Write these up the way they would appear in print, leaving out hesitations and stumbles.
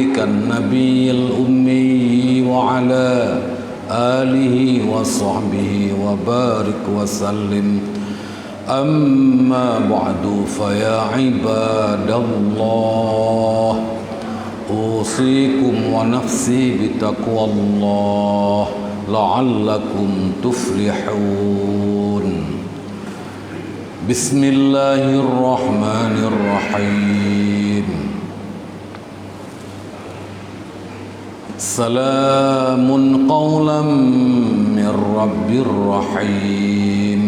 النبي الأمي وعلى آله وصحبه وبارك وسلم. أما بعد فيا عباد الله أوصيكم ونفسي بتقوى الله لعلكم تفلحون. بسم الله الرحمن الرحيم. سلام قولا من رب رحيم.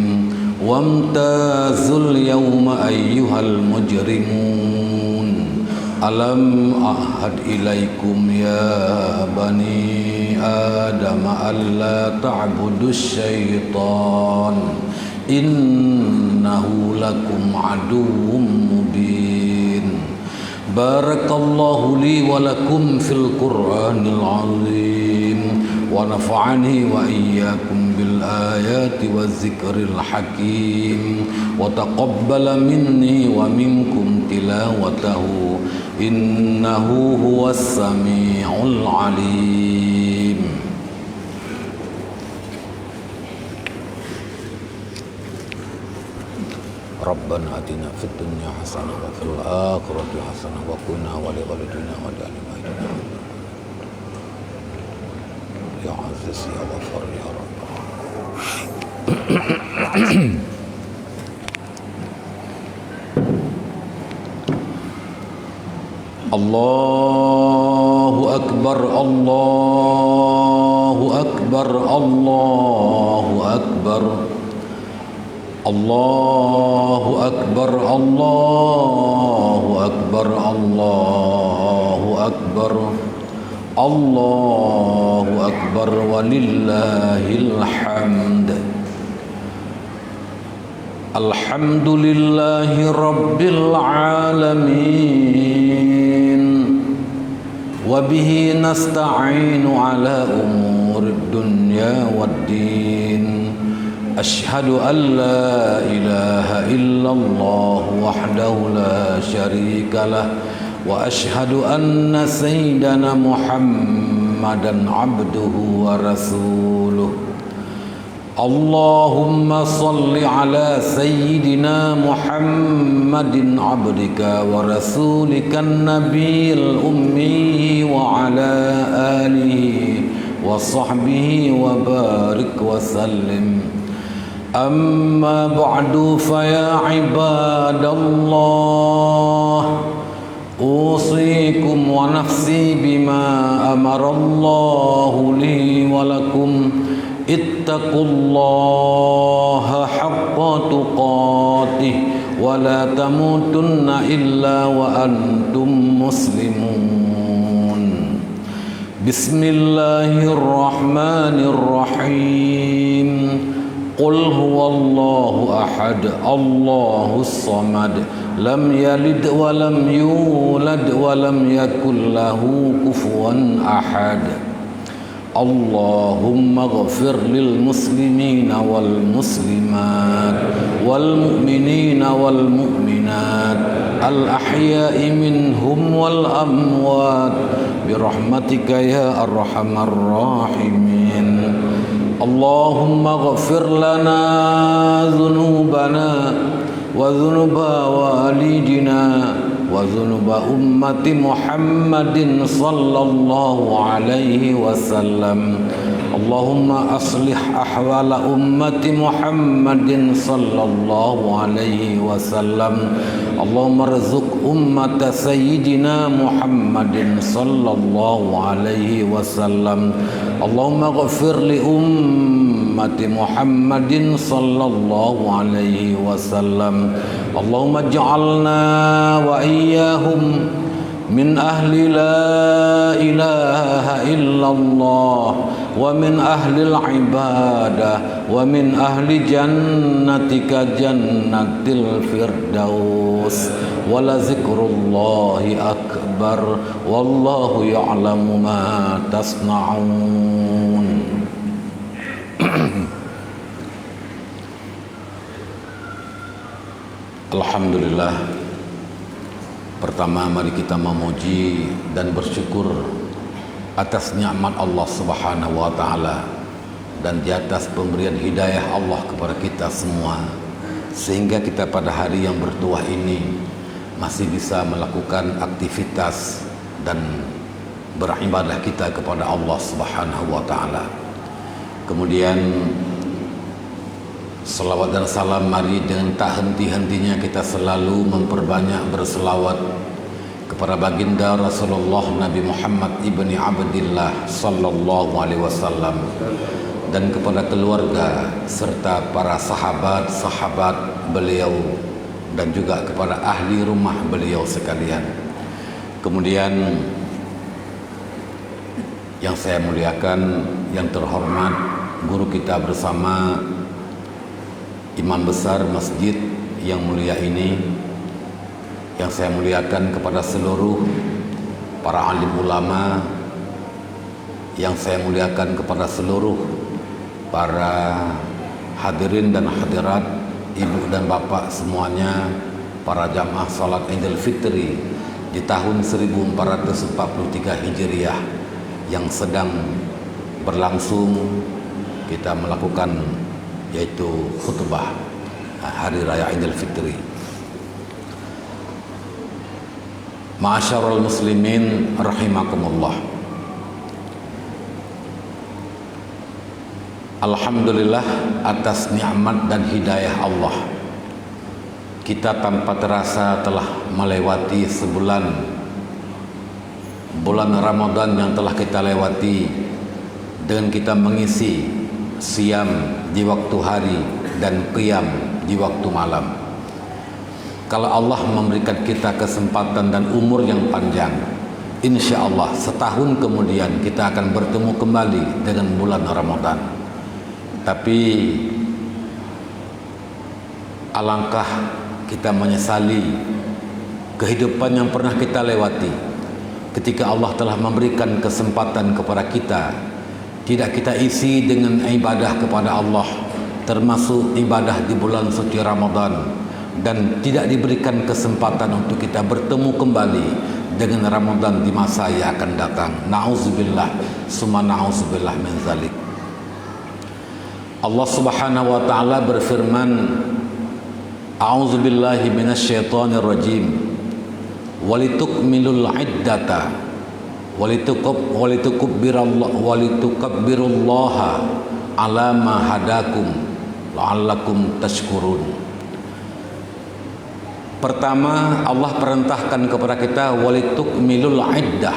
وامتازوا اليوم أيها المجرمون. ألم أعهد إليكم يا بني آدم ألا تعبدوا الشيطان إنه لكم عدو مبين. بارك الله لي ولكم في القرآن العظيم ونفعني وإياكم بالآيات والذكر الحكيم وتقبل مني ومنكم تلاوته إنه هو السميع العليم. ربنا آتنا في الدنيا حسنة وفي الآخرة حسنة وقنا ولوالدينا ولأهلنا يا عزيز يا غفار يا رب. الله أكبر الله أكبر الله أكبر الله أكبر الله أكبر الله أكبر الله أكبر ولله الحمد. الحمد لله رب العالمين وبه نستعين على أمور الدنيا والدين. أشهد أن لا إله إلا الله وحده لا شريك له وأشهد أن سيدنا محمدا عبده ورسوله. اللهم صل على سيدنا محمد عبدك ورسولك النبي الأمي وعلى آله وصحبه وبارك وسلم. أما بعد فيا عباد الله أوصيكم ونفسي بما أمر الله لي ولكم. اتقوا الله حق تقاته ولا تموتن إلا وأنتم مسلمون. بسم الله الرحمن الرحيم. قل هو الله أحد الله الصمد لم يلد ولم يولد ولم يكن له كفوا أحد. اللهم اغفر للمسلمين والمسلمات والمؤمنين والمؤمنات الأحياء منهم والأموات برحمتك يا أرحم الراحمين. اللهم اغفر لنا ذنوبنا وذنوب والدنا وذنوب أمة محمد صلى الله عليه وسلم. اللهم أصلح أحوال أمة محمد صلى الله عليه وسلم. اللهم ارزق أمة سيدنا محمد صلى الله عليه وسلم. اللهم اغفر لأمة محمد صلى الله عليه وسلم. اللهم اجعلنا وإياهم من أهل لا إله إلا الله ومن أهل العبادة ومن أهل جنتك جنة الفردوس. ولذكر الله أكبر والله يعلم ما تصنعون. Alhamdulillah Pertama, mari kita memuji dan bersyukur atas nikmat Allah Subhanahu wa taala dan di atas pemberian hidayah Allah kepada kita semua, sehingga kita pada hari yang bertuah ini masih bisa melakukan aktivitas dan beribadah kita kepada Allah Subhanahu wa taala. Kemudian selawat dan salam mari dengan tak henti-hentinya kita selalu memperbanyak berselawat kepada baginda Rasulullah Nabi Muhammad ibni Abdillah sallallahu alaihi wasallam dan kepada keluarga serta para sahabat-sahabat beliau dan juga kepada ahli rumah beliau sekalian. Kemudian yang saya muliakan, yang terhormat guru kita bersama, Imam besar masjid yang mulia ini, yang saya muliakan kepada seluruh para alim ulama, yang saya muliakan kepada seluruh para hadirin dan hadirat, ibu dan bapak semuanya, para jamaah salat Idul Fitri di tahun 1443 Hijriah yang sedang berlangsung. Kita melakukan yaitu khutbah hari raya Idul Fitri. Ma'asyiral muslimin rahimakumullah. Alhamdulillah atas nikmat dan hidayah Allah, kita tanpa terasa telah melewati sebulan, bulan Ramadan yang telah kita lewati dengan kita mengisi siam di waktu hari dan qiyam di waktu malam. Kalau Allah memberikan kita kesempatan dan umur yang panjang, insya Allah setahun kemudian kita akan bertemu kembali dengan bulan Ramadan. Tapi alangkah kita menyesali kehidupan yang pernah kita lewati ketika Allah telah memberikan kesempatan kepada kita, tidak kita isi dengan ibadah kepada Allah, termasuk ibadah di bulan suci Ramadan, dan tidak diberikan kesempatan untuk kita bertemu kembali dengan Ramadan di masa yang akan datang. Na'udzubillah summa na'udzubillah min zalik. Allah Subhanahu wa taala berfirman, A'udzubillahi minasyaitonir rajim. Walitukmilul iddata walitukabbirullaha ala ma hadakum la'allakum tashkurun. Pertama, Allah perintahkan kepada kita walitukmilul iddah.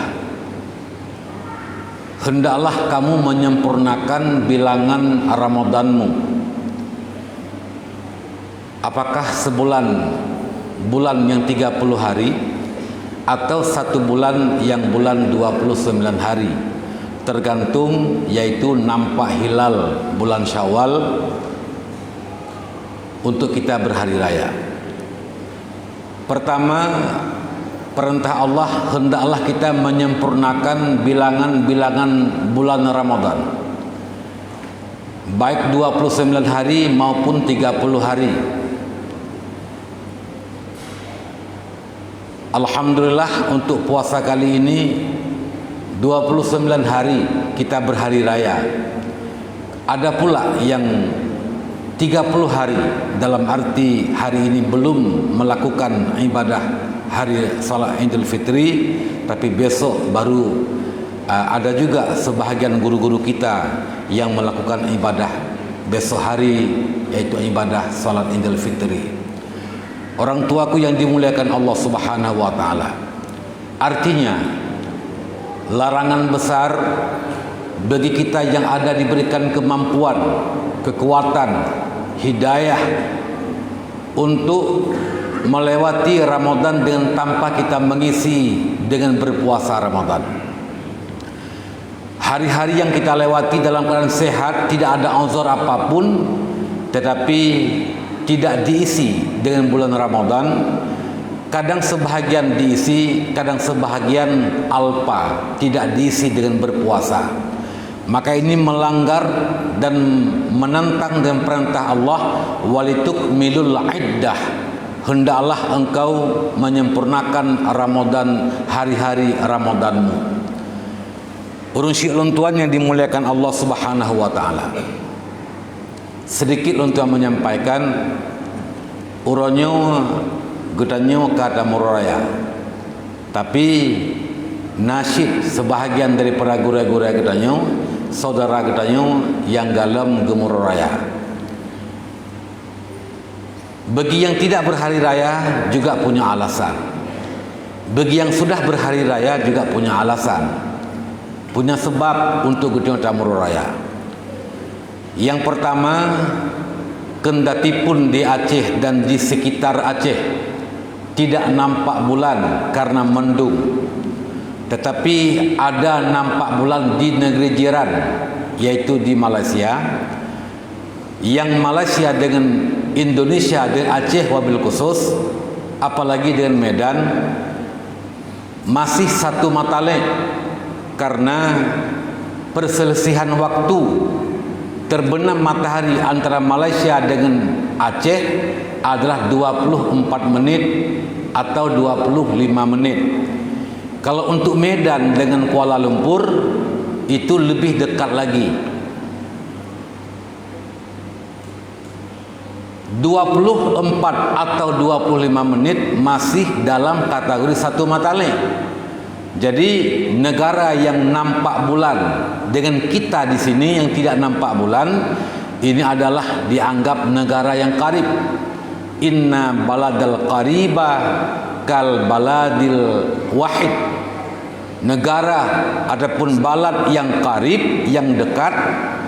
Hendaklah kamu menyempurnakan bilangan Ramadanmu. Apakah sebulan bulan yang 30 hari atau satu bulan yang bulan 29 hari, tergantung, yaitu nampak hilal bulan Syawal untuk kita berhari raya. Pertama, perintah Allah, hendaklah kita menyempurnakan bilangan-bilangan bulan Ramadan, baik 29 hari maupun 30 hari. Alhamdulillah untuk puasa kali ini 29 hari kita berhari raya. Ada pula yang 30 hari, dalam arti hari ini belum melakukan ibadah hari salat Idul Fitri, tapi besok baru. Ada juga sebahagian guru-guru kita yang melakukan ibadah besok hari, yaitu ibadah salat Idul Fitri. Orang tuaku yang dimuliakan Allah Subhanahu wa taala, artinya larangan besar bagi kita yang ada diberikan kemampuan, kekuatan, hidayah untuk melewati Ramadan dengan tanpa kita mengisi dengan berpuasa Ramadan. Hari-hari yang kita lewati dalam keadaan sehat, tidak ada uzur apapun, tetapi tidak diisi dengan bulan Ramadan. Kadang sebahagian diisi, kadang sebahagian alpa, tidak diisi dengan berpuasa. Maka ini melanggar dan menentang dengan perintah Allah, walitukmilul iddah, hendaklah engkau menyempurnakan Ramadan, hari-hari Ramadanmu. Urang syik lontuan yang dimuliakan Allah Subhanahu wa taala. Sedikit lontuan menyampaikan uronyo gedanyo kata muraya. Tapi nasyid sebahagian daripada guru-guru gedanyo, saudara gedanyo yang galam gemur raya. Bagi yang tidak berhari raya juga punya alasan. Bagi yang sudah berhari raya juga punya alasan, punya sebab untuk gedanyo tamur raya. Yang pertama, kendati pun di Aceh dan di sekitar Aceh tidak nampak bulan karena mendung, tetapi ada nampak bulan di negeri jiran, yaitu di Malaysia. Yang Malaysia dengan Indonesia dan Aceh wabil khusus, apalagi dengan Medan, masih satu matalek karena perselisihan waktu terbenam matahari antara Malaysia dengan Aceh adalah 24 menit atau 25 menit. Kalau untuk Medan dengan Kuala Lumpur itu lebih dekat lagi, 24 atau 25 menit masih dalam kategori satu matahari. Jadi negara yang nampak bulan dengan kita di sini yang tidak nampak bulan, ini adalah dianggap negara yang karib. Inna baladal qariba kal baladil wahid. Negara adapun balad yang karib, yang dekat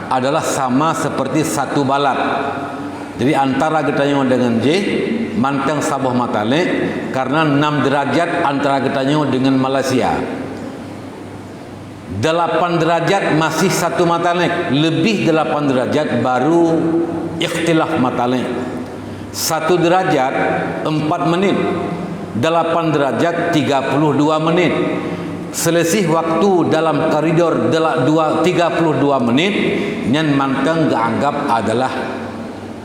adalah sama seperti satu balad. Jadi antara getanyo dengan J manteng Sabah Matalik, karena 6 derajat antara getanyo dengan Malaysia. 8 derajat masih satu matalik, lebih 8 derajat baru ikhtilaf matalik. 1 derajat 4 menit, 8 derajat 32 menit. Selisih waktu dalam koridor 32 menit yang manteng dianggap adalah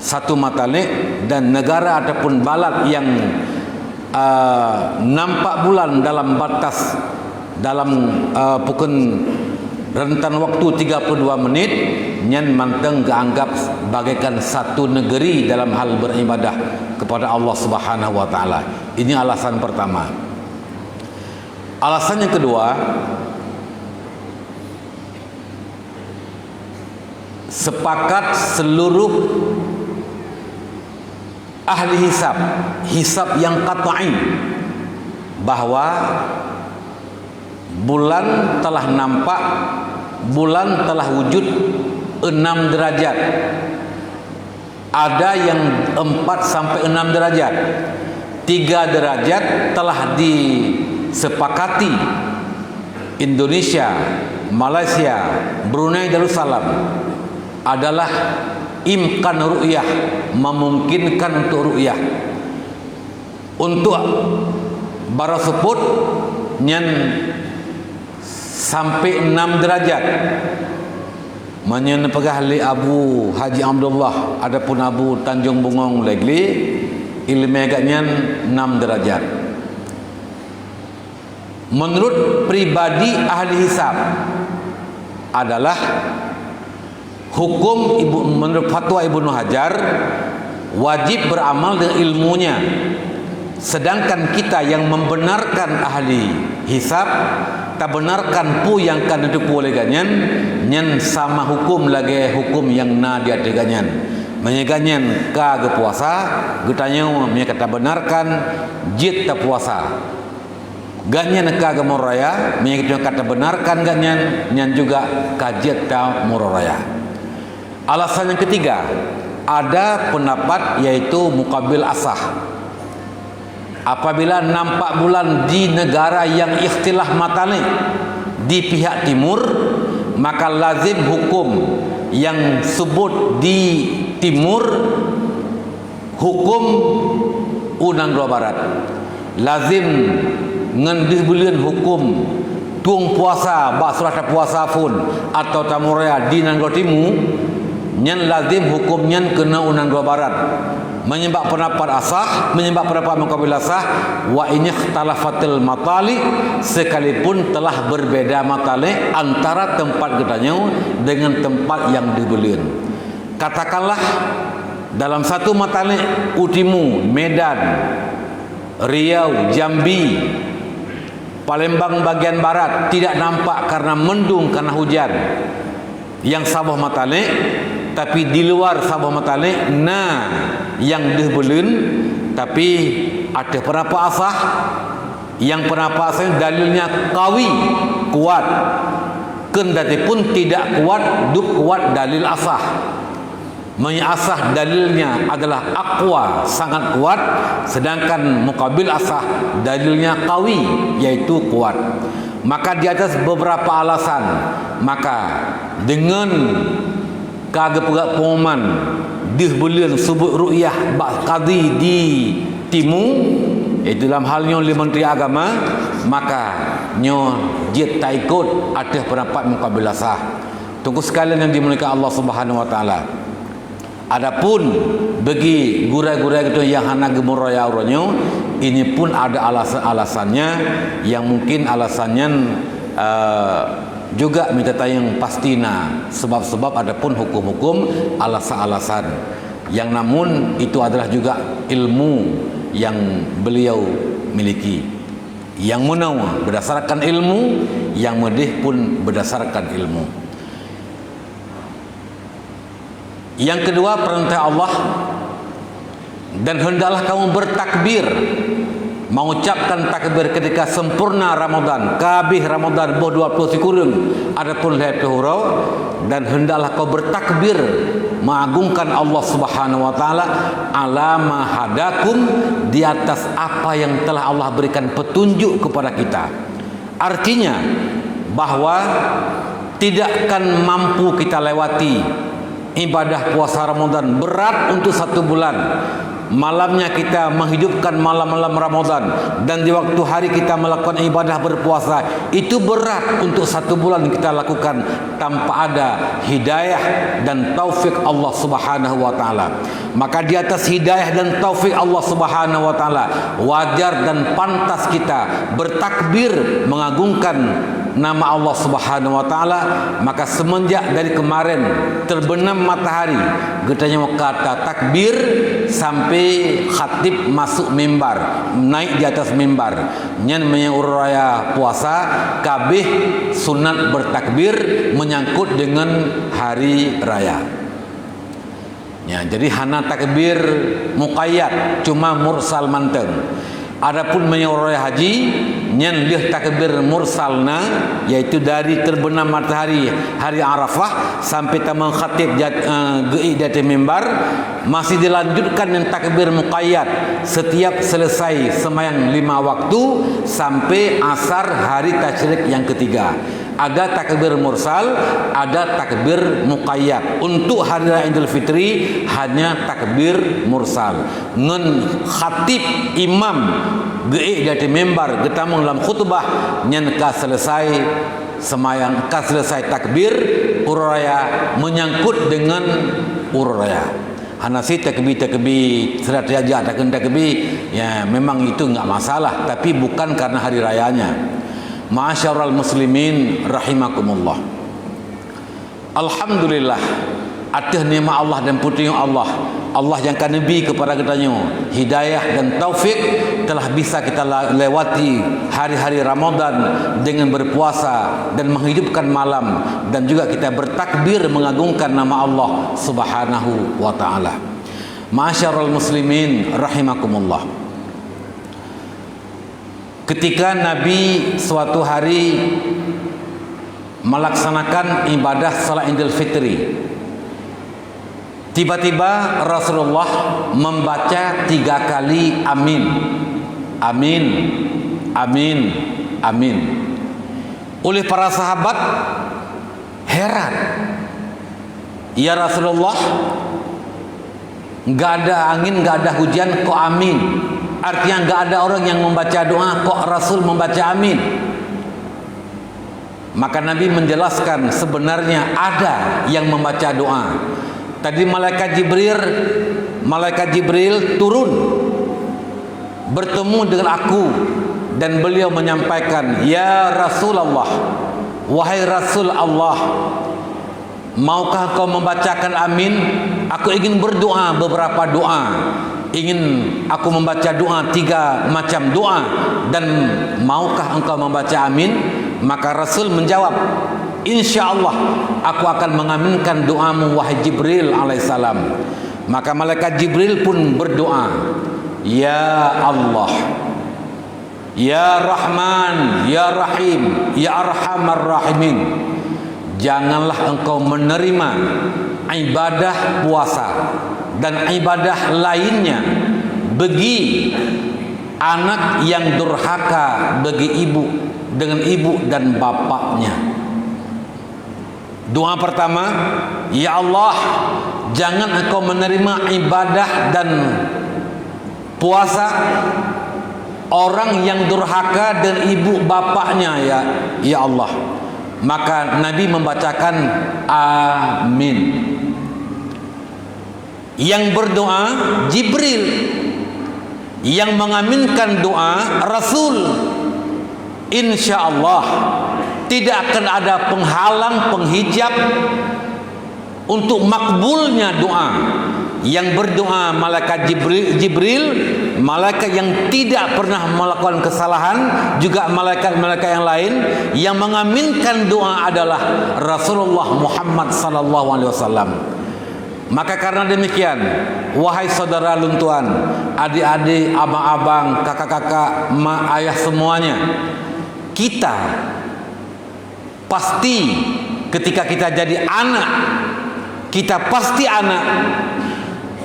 satu matalik. Dan negara ataupun balad yang nampak bulan dalam batas dalam pukul rentan waktu 32 menit yang manteng dianggap bagaikan satu negeri dalam hal beribadah kepada Allah Subhanahu wa taala. Ini alasan pertama. Alasan yang kedua, sepakat seluruh ahli hisab yang qat'i bahwa bulan telah nampak, bulan telah wujud 6 derajat. Ada yang 4 sampai 6 derajat. 3 derajat telah disepakati Indonesia, Malaysia, Brunei Darussalam adalah imkan ru'yah, memungkinkan untuk ru'yah. Untuk barasuput nyan sampai 6 derajat menyen pegah li Abu Haji Abdullah, adapun Abu Tanjung Bungong legli ilmu agaknya 6 derajat. Menurut pribadi ahli hisab adalah hukum menurut fatwa Ibnu Hajar wajib beramal dengan ilmunya. Sedangkan kita yang membenarkan ahli hisab tak benarkan pu yang kan itu boleh ganyan nyen sama hukum lagi hukum yang na dia teganyan menyeganyan ka ge puasa getanyo nya kata benarkan jit ta puasa ganyan ka ge moraya nya kata benarkan ganyan nyan juga kajet ta moraya. Alasan yang ketiga, ada pendapat yaitu muqabil asah. Apabila nampak bulan di negara yang ikhtilaf matalik di pihak timur, maka lazim hukum yang sebut di timur hukum unang dua barat. Lazim ngendih bulian hukum tuang puasa basrah puasa pun atau tamurea di nang timu nyan lazim hukumnya kena unang dua barat. menyebab pendapat asah, menyebab pendapat muqabil asah, wa in ikhtalafatil matali, sekalipun telah berbeda matali antara tempat gedanya dengan tempat yang dibelian. Katakanlah dalam satu matali Utimu, Medan, Riau, Jambi, Palembang bagian barat tidak nampak karena mendung, karena hujan. Yang sabah matalik, tapi di luar sabah matalik yang dibelun, tapi ada pendapat asah, yang pendapat asah dalilnya kawi, kuat, kendati pun tidak kuat, kuat dalil asah. Asah dalilnya adalah aqwa, sangat kuat, sedangkan muqabil asah dalilnya qawi, yaitu kuat. Maka di atas beberapa alasan, maka dengan kagak pengumuman dihbelian subut ru'yah qadi di Timu, itu dalam halnya oleh Menteri Agama, maka nyo jit tak ikut ada pendapat muqabil asah. Tunggu sekalian yang dimuliakan Allah Subhanahu wa taala. Adapun bagi gurai-gurai itu yang hana gemur raya uronyo, ini pun ada alasan-alasannya yang mungkin alasannya juga minta tayang pastina, sebab-sebab adapun hukum-hukum alasan-alasan yang namun itu adalah juga ilmu yang beliau miliki. Yang menawa berdasarkan ilmu, yang medih pun berdasarkan ilmu. Yang kedua, perintah Allah, dan hendaklah kamu bertakbir, mengucapkan takbir ketika sempurna Ramadan, kabih Ramadan boh 20 sikurung adapun lehat hurau, dan hendaklah kau bertakbir mengagungkan Allah Subhanahu wa taala ala ma hadakum, di atas apa yang telah Allah berikan petunjuk kepada kita. Artinya bahwa tidak akan mampu kita lewati ibadah puasa Ramadan, berat untuk 1 bulan. Malamnya kita menghidupkan malam-malam Ramadan, dan di waktu hari kita melakukan ibadah berpuasa, itu berat untuk 1 bulan kita lakukan tanpa ada hidayah dan taufik Allah Subhanahu wa taala. Maka di atas hidayah dan taufik Allah Subhanahu wa taala, wajar dan pantas kita bertakbir mengagungkan nama Allah Subhanahu wa taala. Maka semenjak dari kemarin terbenam matahari, getanya kata takbir sampai khatib masuk mimbar, naik di atas mimbar, nyen menyuraya puasa kabeh sunat bertakbir menyangkut dengan hari raya. Ya, jadi hana takbir muqayyad, cuma mursal manteng. Adapun menyuraya haji, nyen lih takbir mursalna, yaitu dari terbenam matahari hari Arafah sampai tamang khatib ge'i dari mimbar, masih dilanjutkan dengan takbir muqayyad setiap selesai sembahyang 5 waktu sampai asar hari tasyrik yang ketiga. Ada takbir mursal, ada takbir muqayyad. Untuk hari raya Idul Fitri hanya takbir mursal. Ngen khatib imam ge'i dari mimbar getamung dalam khutbah, nyen ka selesai semayang, ka selesai takbir uraya menyangkut dengan uraya. Hanasi takbir serat raja takbir, ya memang itu enggak masalah, tapi bukan karena hari rayanya. Ma'asyiral muslimin rahimakumullah. Alhamdulillah atas nikmat Allah dan putih Allah, Allah yang kan nabi kepada kitanya hidayah dan taufik, telah bisa kita lewati hari-hari Ramadan dengan berpuasa dan menghidupkan malam, dan juga kita bertakbir mengagungkan nama Allah Subhanahu wa taala. Ma'asyiral muslimin rahimakumullah. Ketika Nabi suatu hari melaksanakan ibadah salat Idul Fitri, tiba-tiba Rasulullah membaca 3 kali amin, amin, amin, amin. Oleh para sahabat heran, ya Rasulullah, enggak ada angin, enggak ada hujan, kok amin? Artinya enggak ada orang yang membaca doa, kok Rasul membaca amin? Maka Nabi menjelaskan sebenarnya ada yang membaca doa. Tadi malaikat Jibril malaikat Jibril turun bertemu dengan aku, dan beliau menyampaikan, "Ya Rasulullah, wahai Rasul Allah, maukah kau membacakan amin? Aku ingin berdoa beberapa doa. Ingin aku membaca doa 3 macam doa, dan maukah engkau membaca amin?" Maka Rasul menjawab, "Insyaallah aku akan mengaminkan doamu wahai Jibril alaihissalam." Maka malaikat Jibril pun berdoa, "Ya Allah, Ya Rahman, Ya Rahim, Ya Arhamar Rahimin, janganlah engkau menerima ibadah puasa dan ibadah lainnya bagi anak yang durhaka bagi ibu dengan ibu dan bapaknya." Doa pertama, "Ya Allah, jangan engkau menerima ibadah dan puasa orang yang durhaka dan ibu bapaknya, ya Allah." Maka Nabi membacakan amin. Yang berdoa Jibril, yang mengaminkan doa Rasul. InsyaAllah tidak akan ada penghalang, penghijab untuk makbulnya doa. Yang berdoa malaikat Jibril, malaikat yang tidak pernah melakukan kesalahan, juga malaikat-malaikat yang lain. Yang mengaminkan doa adalah Rasulullah Muhammad sallallahu alaihi wasallam. Maka karena demikian, wahai saudara luntuan, adik-adik, abang-abang, kakak-kakak, mak, ayah semuanya, kita pasti ketika kita jadi anak, kita pasti anak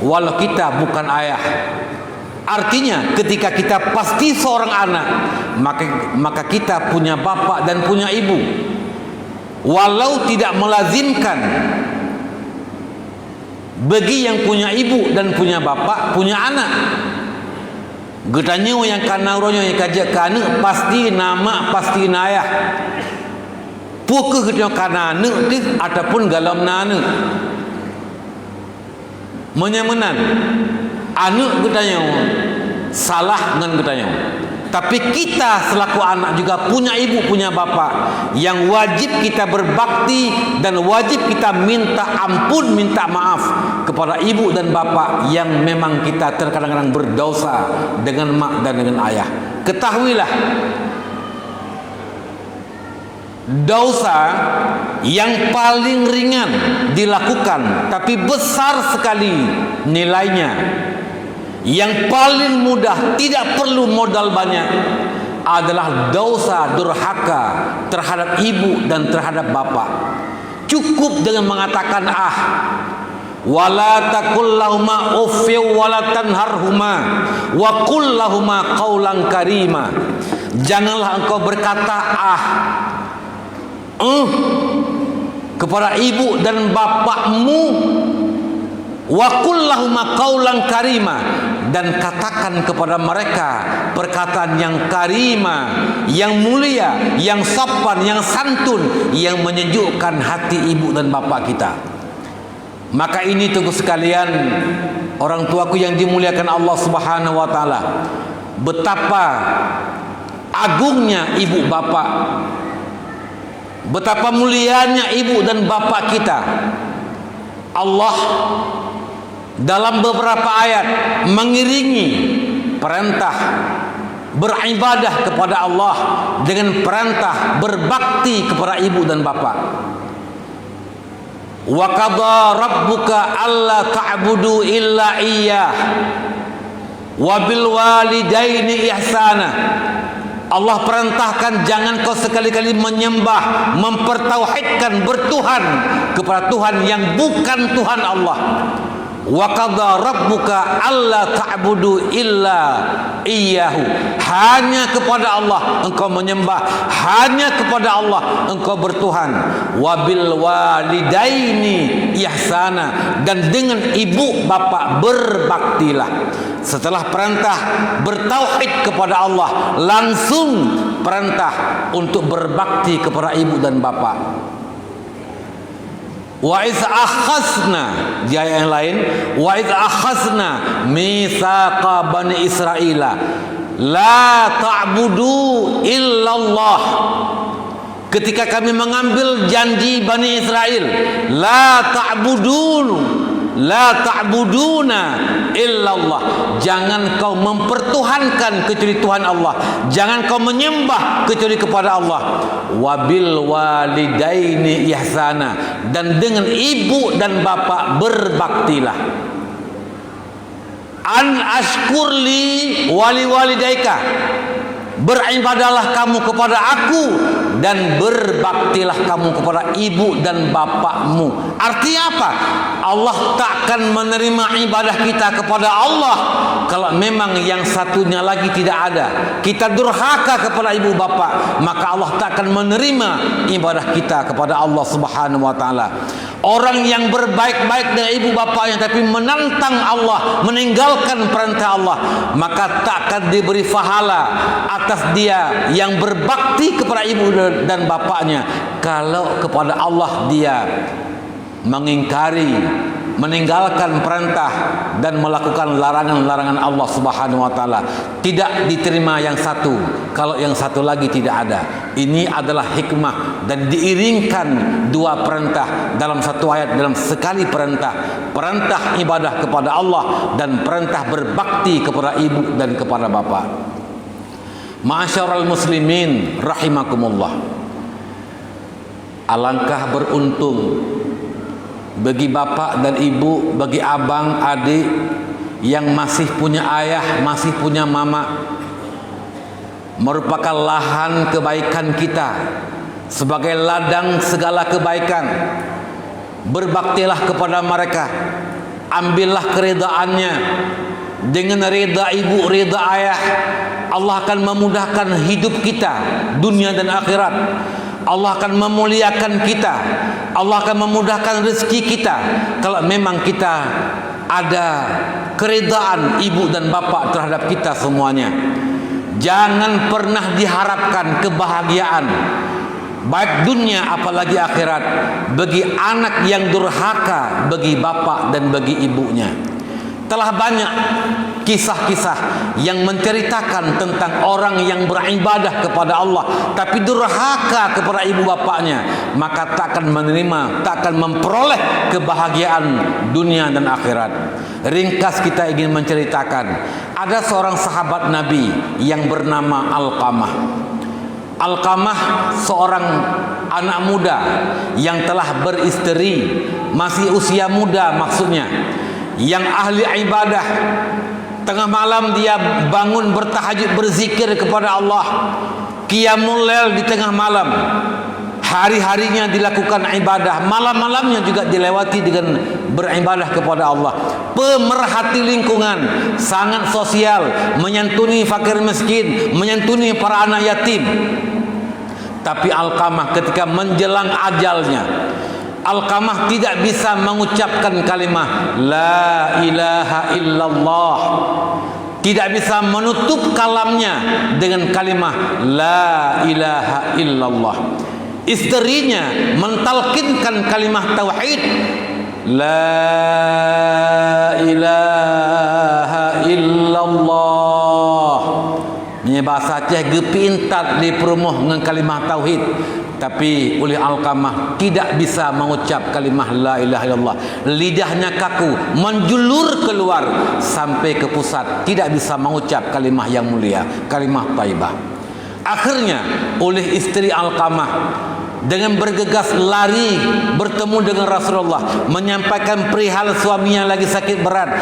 walau kita bukan ayah. Artinya ketika kita pasti seorang anak, maka kita punya bapak dan punya ibu. Walau tidak melazimkan bagi yang punya ibu dan punya bapak punya anak. Getanya yang kanauronya yang kajak kana pasti nama pasti ayah. Puke getanya kana anu tu ataupun galam nanu. Menyemenan anak getanya salah dengan getanya. Tapi kita selaku anak juga punya ibu, punya bapak yang wajib kita berbakti dan wajib kita minta ampun, minta maaf kepada ibu dan bapak yang memang kita terkadang-kadang berdosa dengan mak dan dengan ayah. Ketahuilah, dosa yang paling ringan dilakukan tapi besar sekali nilainya, yang paling mudah, tidak perlu modal banyak, adalah dosa durhaka terhadap ibu dan terhadap bapak. Cukup dengan mengatakan wala taqul lahuma uffin wala tanharhuma wa qul lahuma qaulan karima. Janganlah engkau berkata kepada ibu dan bapakmu, wa qul lahuma qaulan karima, dan katakan kepada mereka perkataan yang karima, yang mulia, yang sopan, yang santun, yang menyejukkan hati ibu dan bapak kita. Maka ini tunggu sekalian, orang tuaku yang dimuliakan Allah Subhanahu wa taala, betapa agungnya ibu bapak, betapa mulianya ibu dan bapak kita. Allah dalam beberapa ayat mengiringi perintah beribadah kepada Allah dengan perintah berbakti kepada ibu dan bapak. Wa qadha rabbuka alla ta'budu illa iyyah wa bil walidaini ihsana. Allah perintahkan jangan kau sekali-kali menyembah, mempertauhidkan, bertuhan kepada Tuhan yang bukan Tuhan Allah. Wa qadha rabbuka alla ta'budu illa iyyahu. Hanya kepada Allah engkau menyembah, hanya kepada Allah engkau bertuhan. Wa bil walidaini ihsana, dan dengan ibu bapak berbaktilah. Setelah perintah bertauhid kepada Allah, langsung perintah untuk berbakti kepada ibu dan bapak. Wa iz akhazna, di ayat yang lain, wa iz akhazna mitsaqa bani Israila la ta'budu illallah. Ketika kami mengambil janji Bani Israel, la ta'buduna illallah, jangan kau mempertuhankan kecuali Tuhan Allah, jangan kau menyembah kecuali kepada Allah. Wabil walidaini ihsana, dan dengan ibu dan bapak berbaktilah. An ashkurli wali walidaika, beribadahlah kamu kepada aku dan berbaktilah kamu kepada ibu dan bapakmu. Artinya apa? Allah takkan menerima ibadah kita kepada Allah kalau memang yang satunya lagi tidak ada. Kita durhaka kepada ibu bapa, maka Allah takkan menerima ibadah kita kepada Allah Subhanahu wa taala. Orang yang berbaik-baik dengan ibu bapaknya tapi menentang Allah, meninggalkan perintah Allah, maka takkan diberi pahala atas dia yang berbakti kepada ibu dan bapaknya kalau kepada Allah dia mengingkari, meninggalkan perintah dan melakukan larangan-larangan Allah Subhanahu wa taala. Tidak diterima yang satu kalau yang satu lagi tidak ada. Ini adalah hikmah, dan diiringkan dua perintah dalam satu ayat, dalam sekali perintah. Perintah ibadah kepada Allah dan perintah berbakti kepada ibu dan kepada bapa. Ma'asyiral muslimin rahimakumullah. Alangkah beruntung bagi bapak dan ibu, bagi abang, adik yang masih punya ayah, masih punya mama. Merupakan lahan kebaikan kita, sebagai ladang segala kebaikan. Berbaktilah kepada mereka, ambillah keredaannya. Dengan reda ibu, reda ayah, Allah akan memudahkan hidup kita dunia dan akhirat. Allah akan memuliakan kita, Allah akan memudahkan rezeki kita kalau memang kita ada keredaan ibu dan bapak terhadap kita semuanya. Jangan pernah diharapkan kebahagiaan baik dunia apalagi akhirat bagi anak yang durhaka bagi bapak dan bagi ibunya. Telah banyak kisah-kisah yang menceritakan tentang orang yang beribadah kepada Allah tapi durhaka kepada ibu bapaknya, maka takkan menerima, takkan memperoleh kebahagiaan dunia dan akhirat. Ringkas kita ingin menceritakan, ada seorang sahabat Nabi yang bernama Alqamah. Alqamah seorang anak muda yang telah beristri, masih usia muda maksudnya, yang ahli ibadah. Tengah malam dia bangun bertahajud, berzikir kepada Allah. Qiyamul lail di tengah malam. Hari-harinya dilakukan ibadah, malam-malamnya juga dilewati dengan beribadah kepada Allah. Pemerhati lingkungan, sangat sosial, menyantuni fakir miskin, menyantuni para anak yatim. Tapi Alqamah ketika menjelang ajalnya, Alqamah tidak bisa mengucapkan kalimah la ilaha illallah, tidak bisa menutup kalamnya dengan kalimah la ilaha illallah. Istrinya mentalkinkan kalimah tauhid la ilaha illallah. Ini bahasa Aceh gepintat di perumuh dengan kalimah tauhid. Tapi oleh Alqamah tidak bisa mengucap kalimah la ilaha illallah. Lidahnya kaku, menjulur keluar sampai ke pusat, tidak bisa mengucap kalimah yang mulia, kalimah thayyibah. Akhirnya oleh istri Alqamah dengan bergegas lari bertemu dengan Rasulullah, menyampaikan perihal suaminya lagi sakit berat,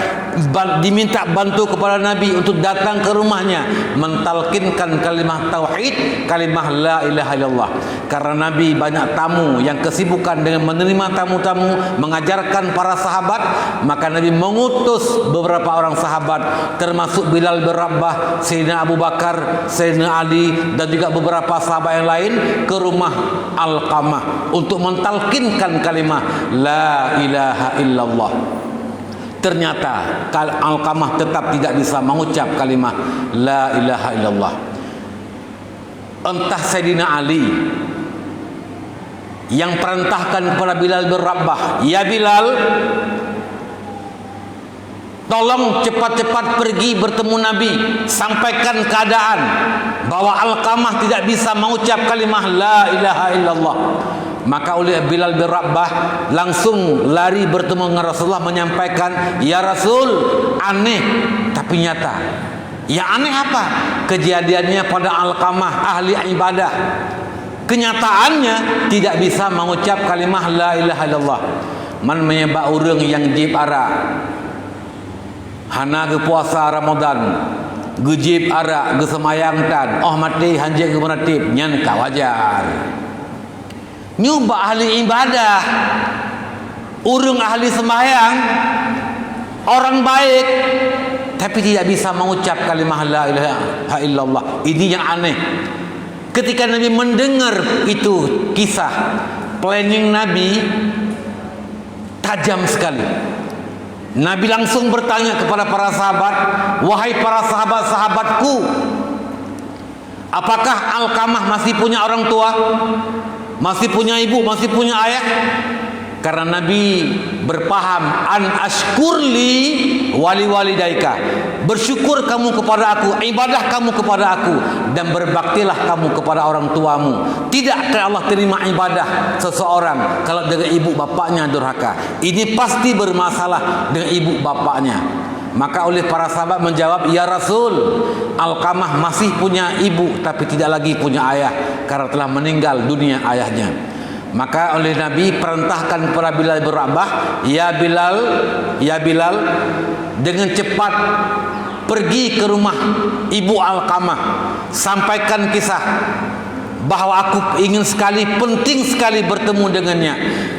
diminta bantu kepada Nabi untuk datang ke rumahnya, mentalkinkan kalimah tauhid, kalimah la ilaha illallah. Karena Nabi banyak tamu yang kesibukan dengan menerima tamu-tamu, mengajarkan para sahabat, maka Nabi mengutus beberapa orang sahabat termasuk Bilal bin Rabah, Sayyidina Abu Bakar, Sayyidina Ali dan juga beberapa sahabat yang lain ke rumah Alqamah untuk mentalkinkan kalimah la ilaha illallah. Ternyata Alqamah tetap tidak bisa mengucap kalimah la ilaha illallah. Entah Sayyidina Ali yang perintahkan kepada Bilal bin Rabah, "Ya Bilal, tolong cepat-cepat pergi bertemu Nabi, sampaikan keadaan bahwa Alqamah tidak bisa mengucap kalimah la ilaha illallah." Maka oleh Bilal bin Rabah langsung lari bertemu dengan Rasulullah menyampaikan, "Ya Rasul, aneh tapi nyata." Ya aneh apa? Kejadiannya pada Alqamah ahli ibadah, kenyataannya tidak bisa mengucap kalimah la ilaha illallah. Man menyebab orang yang jib arak, hana ke puasa Ramadan, gejib arak ke semayang tan, oh mati hanjek ke meratib, nyan ka wajar. Nyoba ahli ibadah, orang ahli semayang, orang baik, tapi tidak bisa mengucap kalimah la ilaha illallah. Ini yang aneh. Ketika Nabi mendengar itu kisah, planning Nabi tajam sekali. Nabi langsung bertanya kepada para sahabat, "Wahai para sahabat-sahabatku, apakah Alqamah masih punya orang tua? Masih punya ibu? Masih punya ayah?" Karena Nabi berpaham, "An ashkurli wali walidaika." Bersyukur kamu kepada aku, ibadah kamu kepada aku, dan berbaktilah kamu kepada orang tuamu. Tidak akan Allah terima ibadah seseorang kalau dengan ibu bapaknya durhaka. Ini pasti bermasalah dengan ibu bapaknya. Maka oleh para sahabat menjawab, "Ya Rasul, Alqamah masih punya ibu tapi tidak lagi punya ayah karena telah meninggal dunia ayahnya." Maka oleh Nabi perintahkan kepada Bilal bin Rabah, "Ya Bilal, ya Bilal, dengan cepat pergi ke rumah ibu Alqamah, sampaikan kisah bahwa aku ingin sekali, penting sekali bertemu dengannya.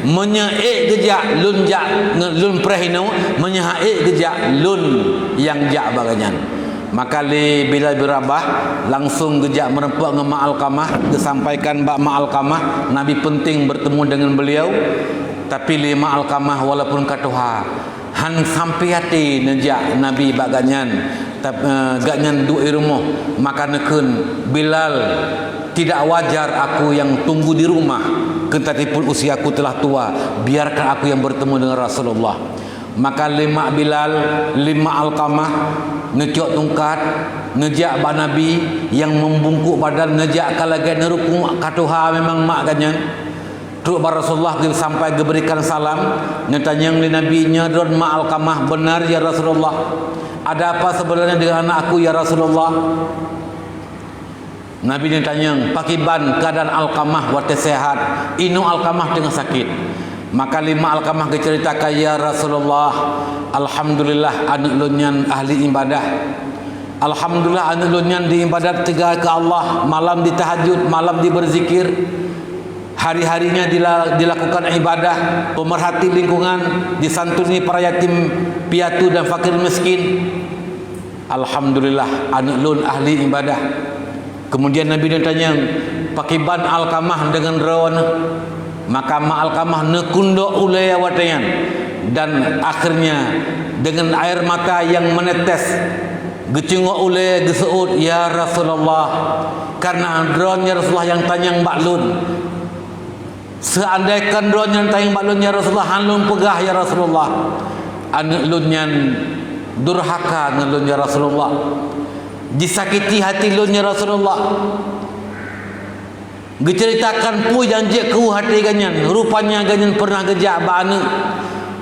Menyeik gejak lun jak lun prehino, menyeik gejak lun yang jak baganyan." Maka Bilal bin Rabah langsung gejak merempuak dengan Mak Alqamah, disampaikan Mak Alqamah, Nabi penting bertemu dengan beliau. Tapi Mak Alqamah walaupun katuha han sampai hati nejak Nabi baganyan, ganyan duk rumah, maka nekun Bilal, tidak wajar aku yang tunggu di rumah, kentatipun usiaku telah tua, biarkan aku yang bertemu dengan Rasulullah. Maka lima Bilal, lima Alqamah ngejok tungkat, ngejak ba Nabi yang membungkuk badan, ngejak kalagai nerukung katuha memang mak ganyan. Terus Rasulullah sampai diberikan salam, nyatanya li Nabi nyadron mak Alqamah, "Benar ya Rasulullah, ada apa sebenarnya dengan anak aku ya Rasulullah?" Nabi nyatanya, "Pakiban keadaan Alqamah wate sehat, inu Alqamah dengan sakit." Maka lima Alqamah diceritakan, "Ya Rasulullah, alhamdulillah anak lunyan ahli ibadah. Alhamdulillah anak lunyan di ibadat tiga ke Allah, malam di tahajud, malam di berzikir, hari-harinya dilakukan ibadah, pemerhati lingkungan, disantuni para yatim piatu dan fakir miskin. Alhamdulillah anak lun ahli ibadah." Kemudian Nabi ditanya, "Pakiban Alqamah dengan rawan?" Maka Mak Alqamah nekundok ulaya watayan, dan akhirnya dengan air mata yang menetes gecungok ulaya geseut, "Ya Rasulullah, karena dronnya Rasulullah yang tanyang baklun. Seandainya dronnya yang tanyang baklun ya Rasulullah, hanlun pegah ya Rasulullah. Anak lunyan durhaka ngelun ya Rasulullah. Disakiti hati lun ya Rasulullah. Diceritakan pu janji ku hati ganyan, rupanya ganyan pernah gejak ba anak.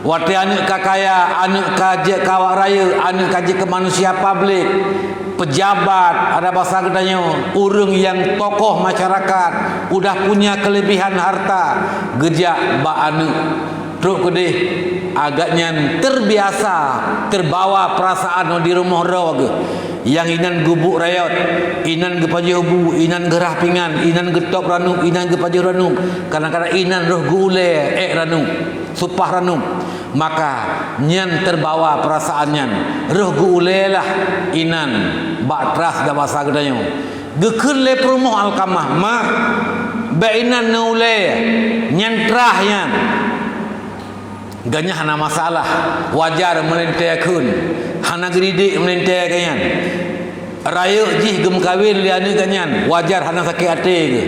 Wati anak kakaya, anak kajek kawak raya, anak kajek ke manusia publik, pejabat, ada bahasa katanya, orang yang tokoh masyarakat, udah punya kelebihan harta, gejak ba anak. Terus kedih agaknya terbiasa, terbawa perasaan di rumah rawa yang inan gubuk rayot, inan gepaji hubu, inan gerah pingan, inan getop ranum, inan gepaji ranum, kadang-kadang inan roh gule ranum, supah ranum. Maka nyan terbawa perasaannya, roh gule lah inan batras dah bahasa gedanya. Gekun le perumoh Alqamah, mak bainan naule nyan trahnya. Ganya hana masalah, wajar melentekun, hana geridik melentekannya. Raya jih gem kawin liane ganyan, wajar hana sakit hati ke.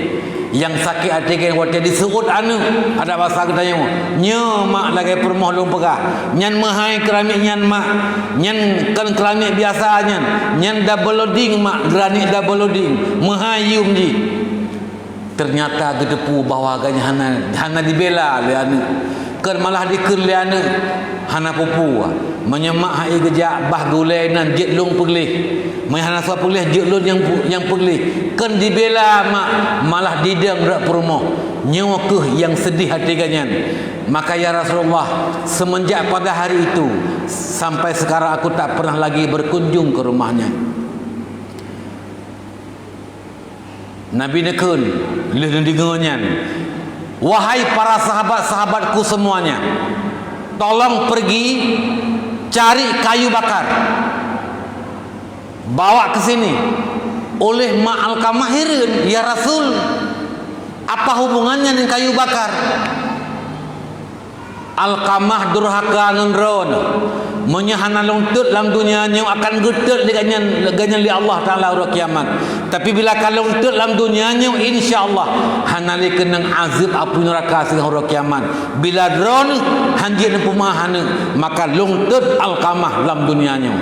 yang sakit hati kan waktu disebut anu ada bahasa kita yang nya mak lagi permoh lung pegah nyan mahai keramik nyan mak nyan kan keramik biasa nyan double loading mak granit double loading mahayum ji ternyata gedepu bawa agaknya hana dibela liane kan malah dikerliane hana pupu menyemak hai gejak bah gulai nan jetlung perlih menghana suap perlih jetlung yang perlih kan dibela mak malah didang rak perumoh nyawa keh yang sedih hati ganyan. Maka ya Rasulullah, semenjak pada hari itu sampai sekarang aku tak pernah lagi berkunjung ke rumahnya. Nabi nekun leh dendengannya, wahai para sahabat-sahabatku semuanya, tolong pergi cari kayu bakar, bawa ke sini. Oleh Mak Alqamah hireun, ya Rasul, apa hubungannya dengan kayu bakar? Alqamah durhaka ngendron, menyahana lungtut dalam dunia yang akan getut dengan li Allah Taala hari kiamat. Tapi bila kalau lungtut dalam dunia yang insyaallah hanali kenang azab api neraka sing hari kiamat. Bila dron hanjit pemahana maka lungtut Alqamah dalam dunia nya.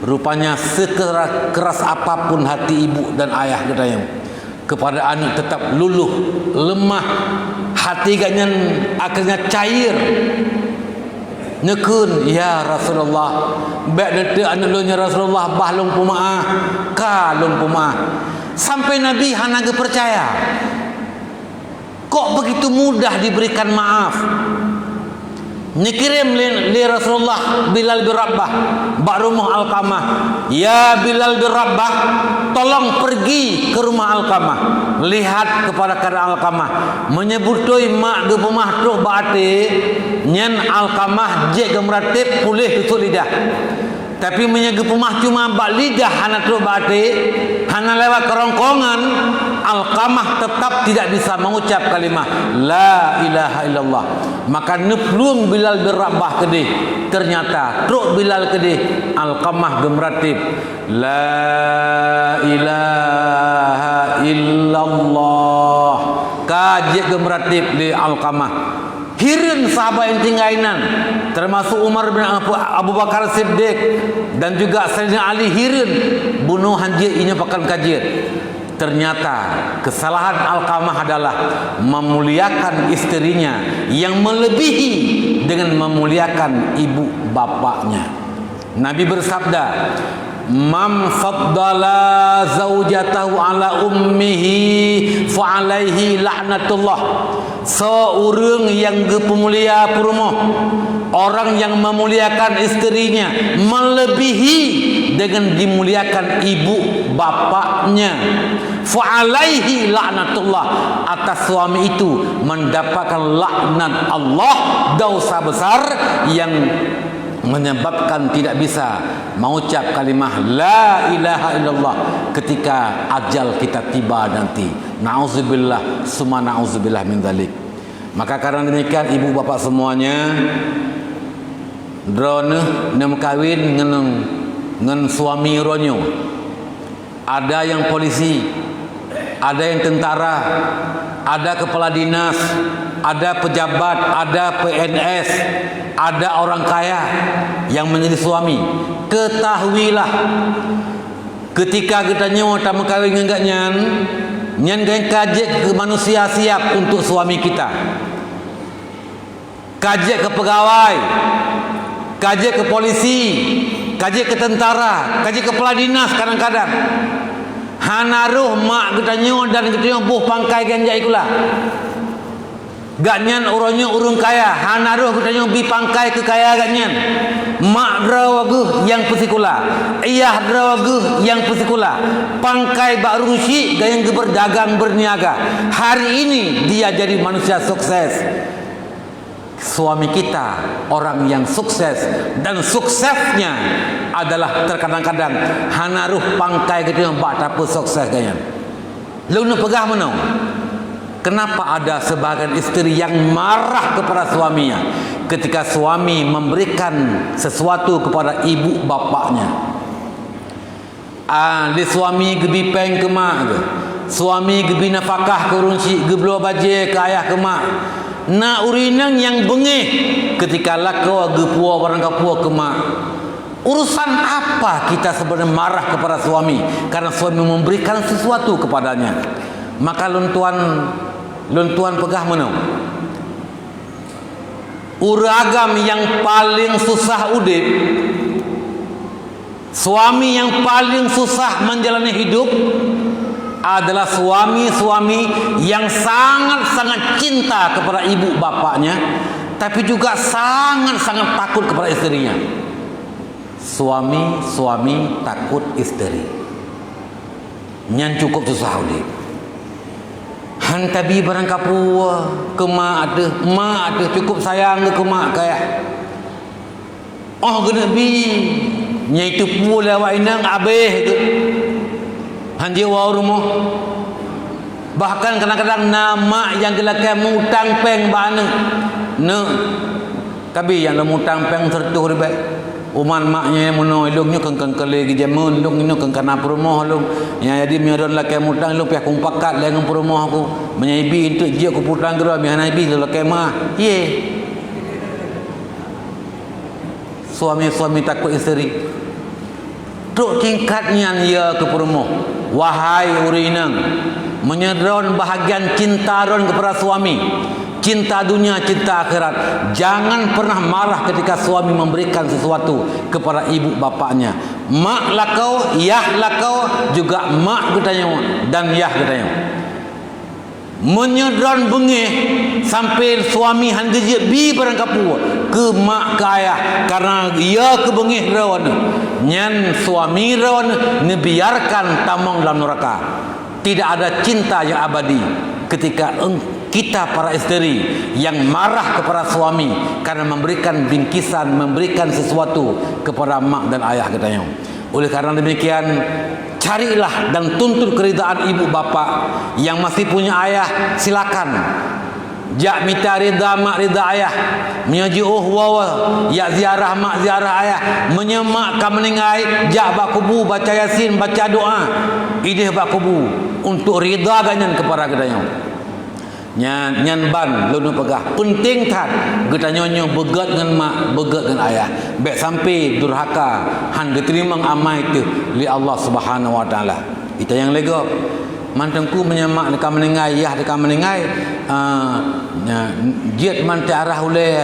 Rupanya sekeras apapun hati ibu dan ayah kita kepada anak tetap luluh, lemah, hati ganyan akhirnya cair. Nekun, ya Rasulullah, baik detik anak lu nya Rasulullah bahlung pumaah, kalung pumaah. Sampai Nabi hana percaya. Kok begitu mudah diberikan maaf? Nikirim li Rasulullah Bilal bin Rabah bak rumah Alqamah, ya Bilal bin Rabah, tolong pergi ke rumah Alqamah, lihat kepada keadaan Alqamah, menyebutoi mak ge pemah tuh baate nyen Alqamah je gemratip pulih tusuk lidah. Tapi menyege pemah cuma bak lidah hana tuh baate hana lewat kerongkongan, Alqamah tetap tidak bisa mengucap kalimah la ilaha illallah. Maka neplung Bilal bin Rabah kedih, ternyata truk Bilal kedih Alqamah gemratib la ilaha illallah, kajik gemratib di Alqamah. Hirin sahabat yang tinggainan termasuk Umar bin Abu Bakar Siddiq dan juga Sayyidina Ali hirin bunuh hanjir inya pakan kajir. Ternyata kesalahan Alqamah adalah memuliakan istrinya yang melebihi dengan memuliakan ibu bapaknya. Nabi bersabda, "Man faddala zaujatahu ala ummihi fa alaihi laknatullah." Seorang yang pemulia perumoh, orang yang memuliakan istrinya melebihi dengan dimuliakan ibu bapaknya, fa alaihi laknatullah, atas suami itu mendapatkan laknat Allah, dosa besar yang menyebabkan tidak bisa mengucap kalimah la ilaha illallah ketika ajal kita tiba nanti. Nauzubillah summa nauzubillah min dzalik. Maka karena demikian ibu bapak semuanya, drone nem kawin ngen suami ronyo. Ada yang polisi, ada yang tentara, ada kepala dinas, ada pejabat, ada PNS, ada orang kaya yang menjadi suami. Ketahuilah, ketika kita nyawa tak mengkawin dengan nyan kajek ke manusia siap untuk suami kita, kajek ke pegawai, kajek ke polisi, kajek ke tentara, kajek ke kepala dinas. Kadang-kadang hanaruh mak kita nyawa dan kita nyawa buh pangkai ganjai ikulah. Gak nyan orangnya urung kaya, hanaruh kita nyawa bi pangkai kekaya gak nyan. Mak drawaguh yang pesikula, ayah drawaguh yang pesikula, pangkai bak rusi gayang berdagang berniaga. Hari ini dia jadi manusia sukses. Suami kita orang yang sukses, dan suksesnya adalah terkadang-kadang hanaruh pangkai kita yang bak tapu sukses gayang. Lalu pegah mana? Kenapa ada sebagian istri yang marah kepada suaminya ketika suami memberikan sesuatu kepada ibu bapaknya? Di suami gebipeng ke mak ke, suami gebi nafkah ke urun si geblo baje ke ayah ke mak. Na urinang yang bengih ketika lakau gepua barang kapua ke mak. Urusan apa kita sebenarnya marah kepada suami karena suami memberikan sesuatu kepadanya? Maka luntuan pegah menau. Uragam yang paling susah udip, suami yang paling susah menjalani hidup adalah suami-suami yang sangat-sangat cinta kepada ibu bapaknya, tapi juga sangat-sangat takut kepada istrinya. Suami takut istri, nyan cukup susah udip. Hantabi barang kapua ke mak ada cukup sayang ke mak kayak oh gena bi nyai tu pula wa inang abeh tu hanji wa rumah. Bahkan kadang-kadang nama yang gelakan mutang peng bana ne kabi yang mutang peng sertuh ribat uman maknya mono ilungnya kengkeng kele gijamun lung ino kengkana rumah lung yang jadi miadon lakai mutang lung pihak kumpakat dengan rumah aku menyaibi untuk dia ku putang gerak mi hanaibi lakai mah ye suami takut isteri tok tingkatnya ya ke rumah. Wahai urinang menyedron bahagian cinta ron kepada suami, cinta dunia, cinta akhirat. Jangan pernah marah ketika suami memberikan sesuatu kepada ibu bapaknya. Mak lakau, yah lakau, juga mak getanya dan yah getanya. Menyedron bengih sampai suami hanggejek bi barang kapua ke mak ke ayah karena ia ke bengih rawan. Nyan suami rawan nebiarkan tamang dalam neraka. Tidak ada cinta yang abadi ketika kita para isteri yang marah kepada suami karena memberikan bingkisan, memberikan sesuatu kepada mak dan ayah katanya. Oleh karena demikian, carilah dan tuntut keridaan ibu bapa. Yang masih punya ayah, silakan. Jak minta rida mak rida ayah, menyaji wawa, ya ziarah mak ziarah ayah, menyemak kam meningai, jak bak kubu baca yasin, baca doa, ideh bak kubu untuk rida ganyan kepada kedanya. Nyan ban lunu pegah penting tak kita nyonyo begat dengan mak begat dengan ayah baik sampai durhaka han diterima amai itu li Allah Subhanahu wa taala. Kita yang lego mantengku menyemak dekat meningai ayah dekat meningai jiat man tiarah ule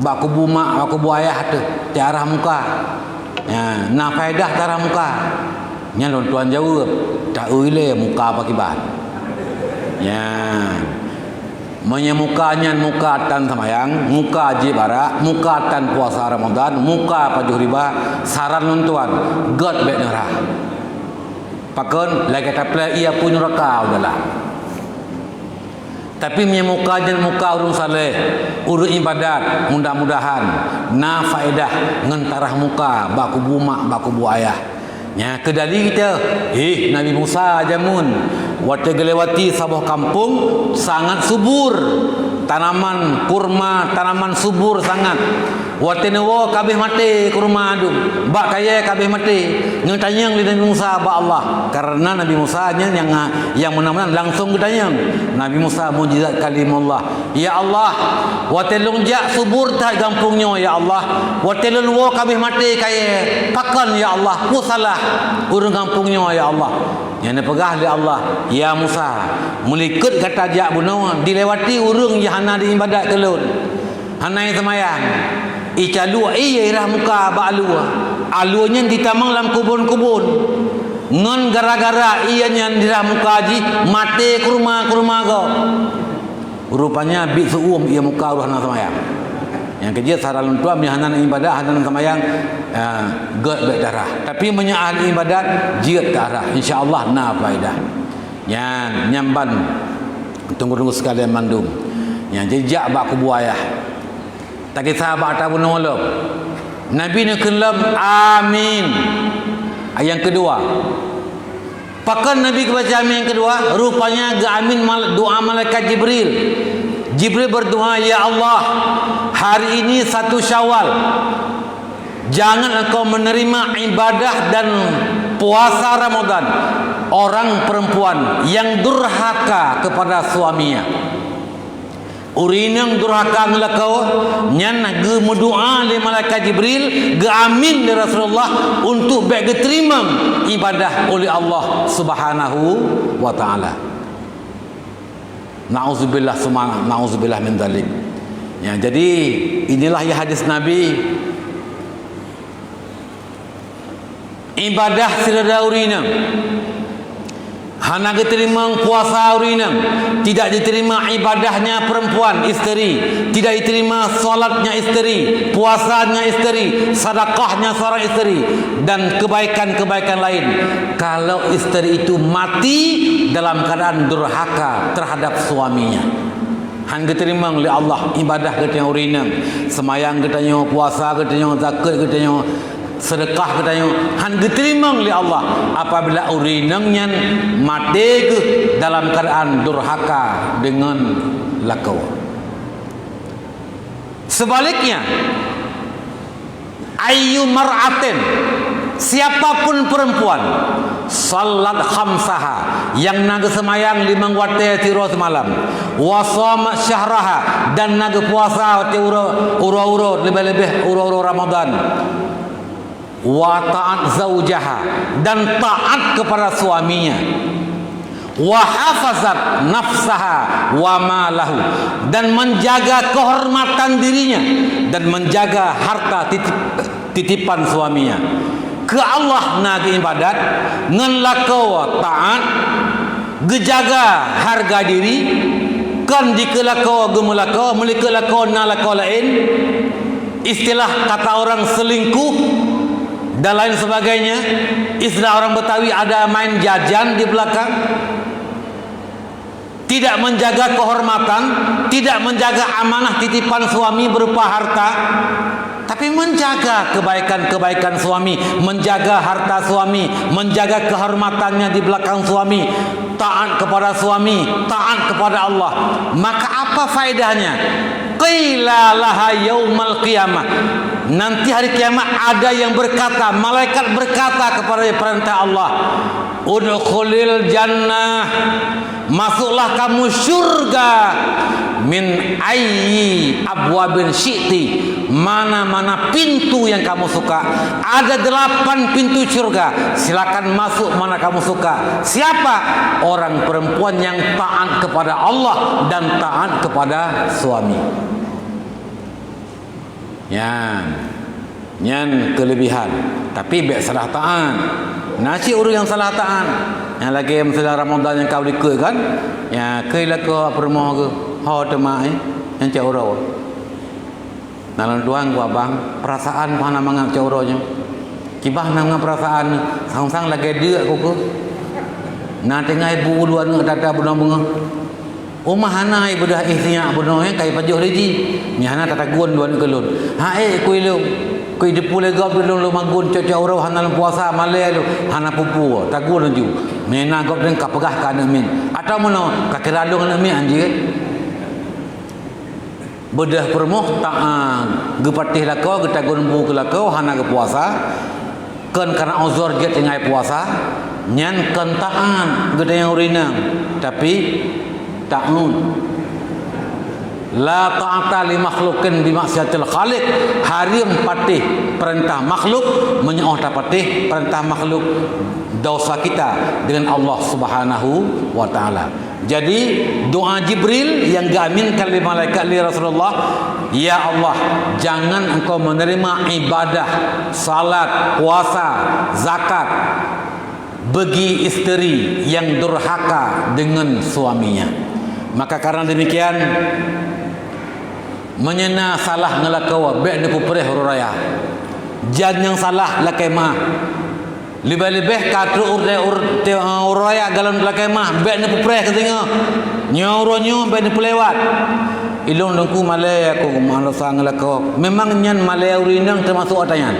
bak kubu mak bak kubu ayah tu tiarah muka na faedah tiarah muka nyan lon tuan jawab tak ule muka apa kibat. Ya, menyemukanya muka tan samayang, muka jibara, muka tan puasa Ramadan, muka pajuh riba, saran nontuan, god bet nerah. Pakon lagi kata ia pun neraka udahlah. Tapi menyemukanya muka urung saleh, urung ibadat, mudah-mudahan na faedah ngentarah muka baku bumak baku bu ayah. Ya kedali kita Nabi Musa jamun waktu gelewati sebuah kampung sangat subur tanaman kurma, tanaman subur sangat. Waktu newo kabeh mati kurma adu bak kaya kabeh mati ngetanyang di Nabi Musa ba Allah karena Nabi Musa yang mudah-mudahan langsung ketanyang Nabi Musa mujizat kalimullah. Ya Allah waktu longjak subur tak kampungnya ya Allah waktu leluwo kabeh mati kaya pakan ya Allah pusalah urang kampungnya ya Allah. Yang pegah oleh Allah ya Musa melikut kata jak bunuh dilewati urung jahana di ibadat kelun hanai semayang icalu irah muka ba'alu alunya ditamang dalam kubun-kubun ngon gara-gara ianya dirah muka ji mati kurma go rupanya biksu ia muka ruh na semayang yang kerja saran tua mihanan ibadat hanan semayang god darah tapi menyaah ibadat jiat darah insyaallah na faedah yang nyamban tunggu-tunggu sekalian mandum yang jejak bak kubu ayah tak kisah bak tabu nolok Nabi ni kelam amin. Yang kedua pakan Nabi kebaca amin yang kedua rupanya ga amin doa malaikat Jibril. Jibril berdoa, ya Allah, hari ini 1 Syawal, jangan engkau menerima ibadah dan puasa Ramadan orang perempuan yang durhaka kepada suaminya. Urinang durhaka ngelakau nyan ge mendoa li malaikat Jibril, ge amin li Rasulullah untuk baik diterima ibadah oleh Allah Subhanahu wa taala. Nauzubillah summa nauzubillah min dzalik. Ya, jadi inilah ya hadis Nabi. Ibadah sirada urinang hana diterima puasa urinang, tidak diterima ibadahnya perempuan isteri, tidak diterima solatnya isteri, puasanya isteri, sedekahnya seorang isteri, dan kebaikan-kebaikan lain kalau isteri itu mati dalam keadaan durhaka terhadap suaminya. Han diterima oleh Allah ibadah katanya urinang, semayang katanya, puasa katanya, zakat katanya, sedekah katanya, han diterima oleh Allah apabila urinangnya mati ke dalam keadaan durhaka dengan lakau. Sebaliknya, ayyu mar'atin, siapapun perempuan salat khamsaha, yang naga semayang 5 waktu tiro semalam, wa shoma syahraha, dan naga puasa ura-ura lebih-lebih ura-ura Ramadan, wa ta'at zaujaha, dan taat kepada suaminya, wa hafazat nafsaha wa malahu, dan menjaga kehormatan dirinya dan menjaga harta titipan suaminya. Ke Allah nagi ibadat ngan lakau taat, gejaga harga diri, kan dikelakau gemulakau melikelakau nalakau lain, istilah kata orang selingkuh dan lain sebagainya. Istilah orang Betawi ada main jajan di belakang, tidak menjaga kehormatan, tidak menjaga amanah titipan suami berupa harta, tapi menjaga kebaikan-kebaikan suami, menjaga harta suami, menjaga kehormatannya di belakang suami, taat kepada suami, taat kepada Allah. Maka apa faedahnya? Qila laha yaumal qiyamah, nanti hari kiamat ada yang berkata, malaikat berkata kepada perintah Allah, udkhulil jannah, masuklah kamu syurga, min ayyi abwabin syi'ti, mana-mana pintu yang kamu suka. Ada 8 pintu syurga, silakan masuk mana kamu suka. Siapa? Orang perempuan yang taat kepada Allah dan taat kepada suami. Yang kelebihan, tapi baik salah taat. Nasi orang yang salah taat, yang lagi misalnya Ramadan yang kau dikut kan, ya kailah ke apa rumah ke, hau temai, yang cak urau. Nalan tuang gua bang, perasaan mana mangap cak uraunya, kibah nama perasaan, sang-sang lagi dia aku ke, nanti ngai buluan ngatata bunga-bunga. Umah hana ibadah ihtiya bunuh kai pajuh reji. Ni hana tata gun duan kelun. Ha kui lu. Kui dipule gop lu magun caca urau hana puasa male lu. Hana pupu tagun ju. Mena gop den kapagah ka min. Atau mono ka kiralung min anjir. Bedah permoh ta gepatih lakau getagun bu kelakau hana ke puasa. Kan karena uzur je tengai puasa. Nyan kentaan gede yang urinang. Tapi ta'un la ta'ata li makhlukin bi maksiatil khaliq, harim patih perintah makhluk menyoh patih perintah makhluk dosa kita dengan Allah Subhanahu wa taala. Jadi doa Jibril yang diaminkan oleh malaikat li Rasulullah, ya Allah, jangan engkau menerima ibadah salat, puasa, zakat bagi isteri yang durhaka dengan suaminya. Maka karena demikian, menyena salah ngelakau baik depu perih raya. Jan yang salah lakai mah. Lebih-lebih katu uraya galan lakai mah baik depu perih ketinga. Nyauronyo baik depu lewat. Ilung dengku malay aku manusia ngelakau. Memang nyan malay urinang termasuk otayan.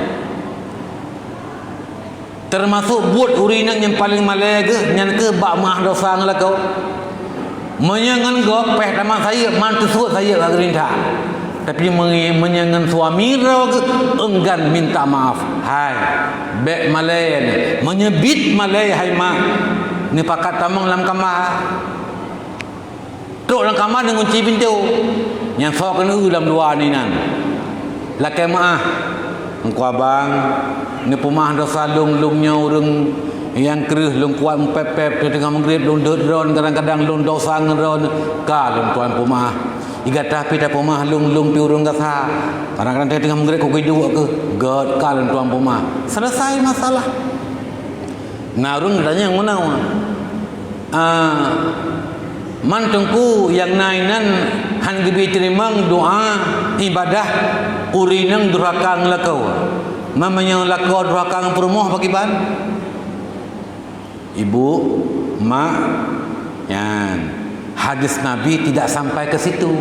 Termasuk buat urinang yang paling malay ke nyan ke bak mah dosa ngelakau. Menyangan gop peh tamak saya mantu suat saya gerintah, tapi menyangan suami raw enggan minta maaf. Hai bek malay menyebit malay hai mak ni pakat tamang dalam kamar. Tok dalam kamar dengan kunci pintu. Yang sok kena dalam luar ni nan. Lakai maah. Engkau abang ni pemah dah salung-lungnya orang yang kerih lung kuat pepep di tengah maghrib lung dron kadang-kadang lung dosa ngeron ka lung tuan pemah. Iga tapi tak pemah lung pi urang kata. Kadang-kadang tengah maghrib kau dua ke god ka lung tuan pemah. Selesai masalah. Nah urang tanya mana? Mantungku yang nainan han gibi terimang doa ibadah urinang durhaka ngelakau. Mamanya lakau durhaka perumuh bagi ban. Ibu, mak, yan. Hadis Nabi tidak sampai ke situ.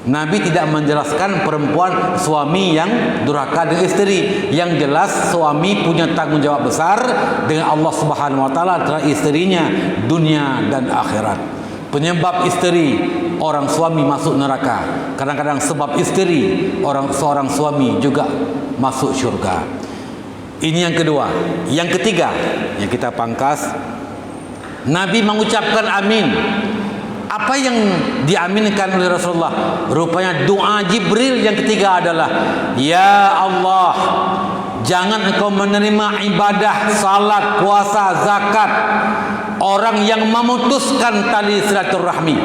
Nabi tidak menjelaskan perempuan suami yang durhaka dengan isteri. Yang jelas suami punya tanggungjawab besar dengan Allah Subhanahu wa taala terhadap isterinya dunia dan akhirat. Penyebab isteri orang suami masuk neraka. Kadang-kadang sebab isteri seorang suami juga masuk syurga. Ini yang kedua. Yang ketiga yang kita pangkas, Nabi mengucapkan amin. Apa yang diaminkan oleh Rasulullah? Rupanya doa Jibril yang ketiga adalah, ya Allah, jangan engkau menerima ibadah, salat, puasa, zakat orang yang memutuskan tali silaturahmi.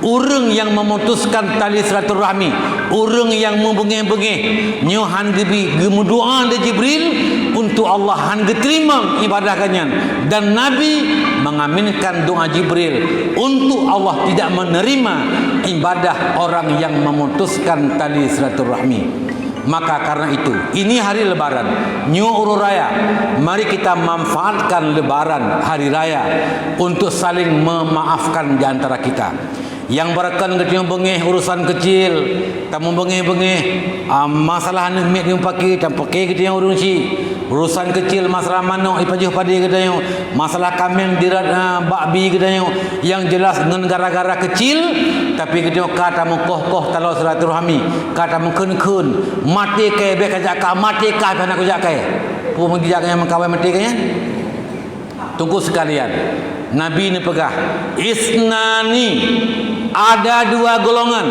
Orang yang memutuskan tali silaturahmi, orang yang membengih-bengih, nyo han gebi gemudoa de Jibril untuk Allah han geterima ibadahnya, dan Nabi mengaminkan doa Jibril untuk Allah tidak menerima ibadah orang yang memutuskan tali silaturahmi. Maka karena itu, ini hari lebaran, New Uru Raya. Mari kita manfaatkan lebaran hari raya untuk saling memaafkan di antara kita. Yang barakan kita bengih urusan kecil, tamu bengih-bengih masalah ni mit yang pakai kita yang urusi urusan kecil, masalah mano ipajuh padi kita yang masalah kambing dirat bakbi kita yang jelas dengan gara-gara kecil, tapi kita kata mukoh talau silaturahmi, kata mukun mati ke be kajak ka mati ka nak kajak kai pu mengjak yang mengkawai mati kanya. Tunggu sekalian, Nabi ni pegah isnani, ada dua golongan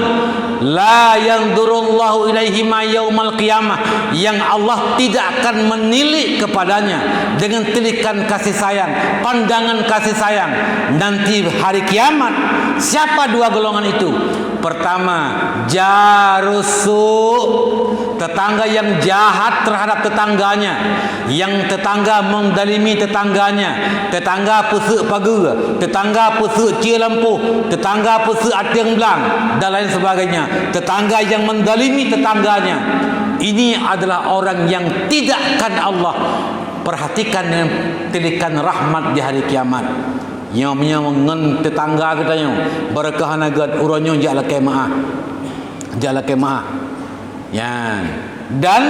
la yanzurullahu ilaihima yaumal qiyamah, yang Allah tidak akan menilik kepadanya dengan tilikan kasih sayang, pandangan kasih sayang nanti hari kiamat. Siapa dua golongan itu? Pertama, jarusu, tetangga yang jahat terhadap tetangganya, yang tetangga mendalimi tetangganya, tetangga pesuk pagar, tetangga pesuk cia lampu, tetangga pesuk atiang belang dan lain sebagainya. Tetangga yang mendalimi tetangganya, ini adalah orang yang tidak akan Allah perhatikan dengan tilikan rahmat di hari kiamat. Yang mengen tetangga kita yang berkah nagat uronyo jaklah kemaah, jaklah kemaah. Ya. Dan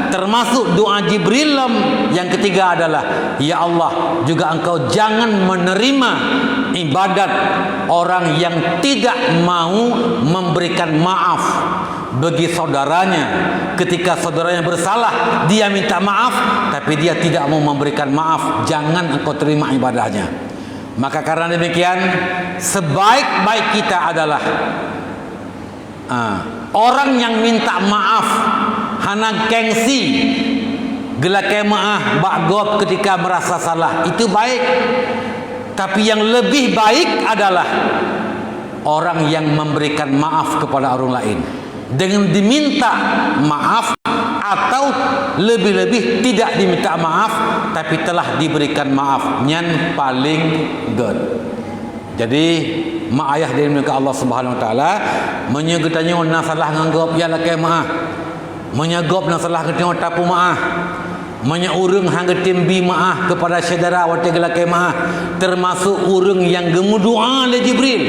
termasuk doa Jibril yang ketiga adalah, ya Allah, juga engkau jangan menerima ibadat orang yang tidak mau memberikan maaf bagi saudaranya. Ketika saudaranya bersalah, dia minta maaf, tapi dia tidak mau memberikan maaf, jangan engkau terima ibadahnya. Maka karena demikian, sebaik-baik kita adalah orang yang minta maaf hana gengsi, gelakai maaf bagop ketika merasa salah, itu baik. Tapi yang lebih baik adalah orang yang memberikan maaf kepada orang lain dengan diminta maaf, atau lebih-lebih tidak diminta maaf tapi telah diberikan maaf, yang paling good. Jadi mak ayah dari mereka Allah Subhanahu wa taala menyegutanya nak salah nganggap ya lakai maaf, menyegop nak salah ketengok tapu maaf, menyaurung hang timbi maaf kepada saudara wate gelakai maaf, termasuk urang yang gemu doa oleh Jibril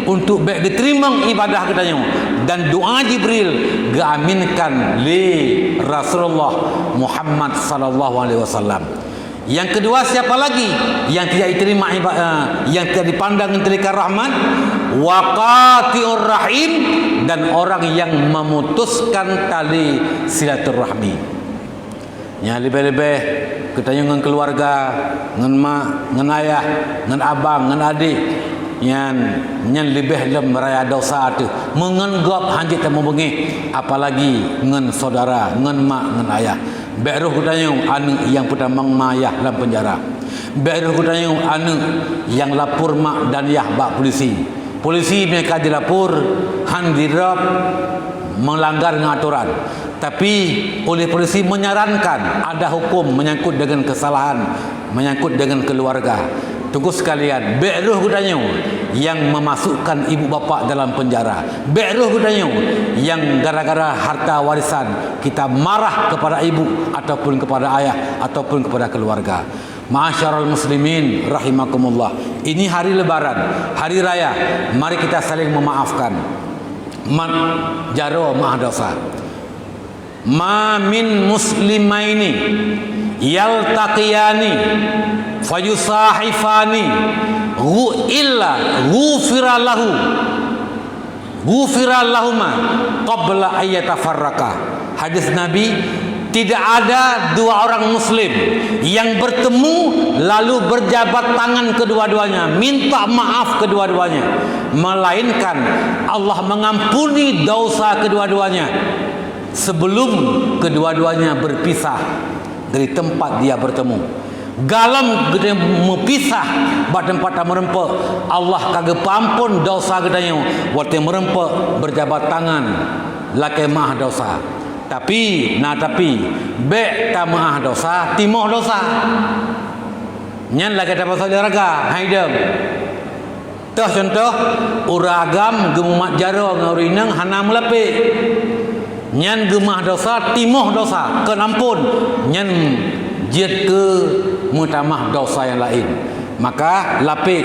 untuk baik diterima ibadah katanya, dan doa Jibril diaminkan li Rasulullah Muhammad sallallahu alaihi wasallam. Yang kedua, siapa lagi yang tidak diterima ibadah, yang tidak dipandang tilikan rahmat? Waqati'ur rahim, dan orang yang memutuskan tali silaturahmi. Ya lebih-lebih kita dengan keluarga, dengan mak, dengan ayah, dengan abang, dengan adik. Yang lebih dalam raya dosa tu mengenggap hanjit temu bengi, apalagi dengan saudara, dengan mak, dengan ayah. Beruh kutanyung anu yang putar mang mayah dalam penjara. Beruh kutanyung anu yang lapor mak dan yah bak polisi. Polisi mereka dilapor han dirap melanggar aturan. Tapi oleh polisi menyarankan ada hukum menyangkut dengan kesalahan, menyangkut dengan keluarga. Tunggu sekalian, beruh kutanya yang memasukkan ibu bapa dalam penjara. Beruh kutanya yang gara-gara harta warisan kita marah kepada ibu ataupun kepada ayah ataupun kepada keluarga. Ma'asyiral muslimin rahimakumullah. Ini hari lebaran, hari raya. Mari kita saling memaafkan. Jaro maaf dosa. Ma min muslimaini yaltaqiyani fayusahifani illa ghufira lahuma qabla ayyatafarraqa. Hadis Nabi, tidak ada dua orang muslim yang bertemu lalu berjabat tangan kedua-duanya, minta maaf kedua-duanya, melainkan Allah mengampuni dosa kedua-duanya sebelum kedua-duanya berpisah dari tempat dia bertemu. Galam kita mepisah bak tempat merempak, Allah kagak pampun dosa gedanya waktu merempak berjabat tangan lakai maah dosa. Tapi be ta maah dosa timoh dosa nyan lakai dapat saudara haidam. Toh contoh uragam gemumat jaro ngaurinang hana melepe nyan gemah dosa timoh dosa kenampun nyan jiat ke mutamah dosa yang lain. Maka lapik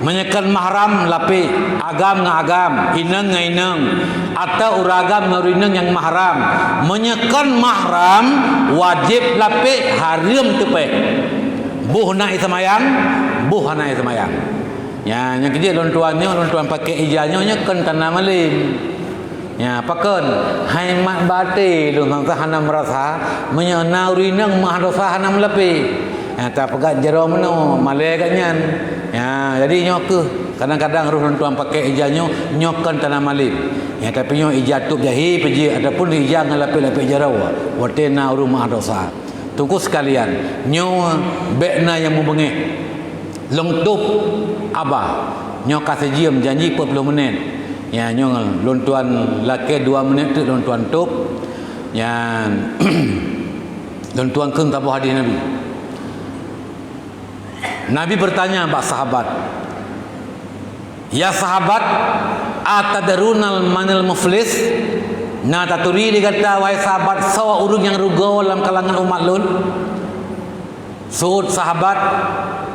menyekan mahram lapik agam ngagam inang ngainang atau uragam ngaurinang yang mahram menyekan mahram wajib lapik harim tepek buh naik semayang ya yang kerja lon tuan pakai ijazahnya nyekan tanah malim. Ya pakan hai mak bate lu mangsa hana merasa menyana urinang mah dosa hana melepi. Ya tak pegat jero meno malai katnyan. Ya jadi nyok ke kadang-kadang ruh tuan pakai ijazahnya nyokan tanah malim. Ya tapi nyo ijaz tup jahi peji adapun ijaz ngalapi-lapi jero watena rumah dosa. Tunggu sekalian, nyo bekna yang membengih lengtup abah nyo kasih jiam janji 40 menit. Ya nyong lontuan laki 2 minit tu lontuan tup. Ya lontuan keung tabuh hadis Nabi. Nabi bertanya bak sahabat, ya sahabat, atadrunal manil muflis? Nah taturi dikata wahai sahabat, sawa urung yang rugo dalam kalangan umat lun? Sud sahabat,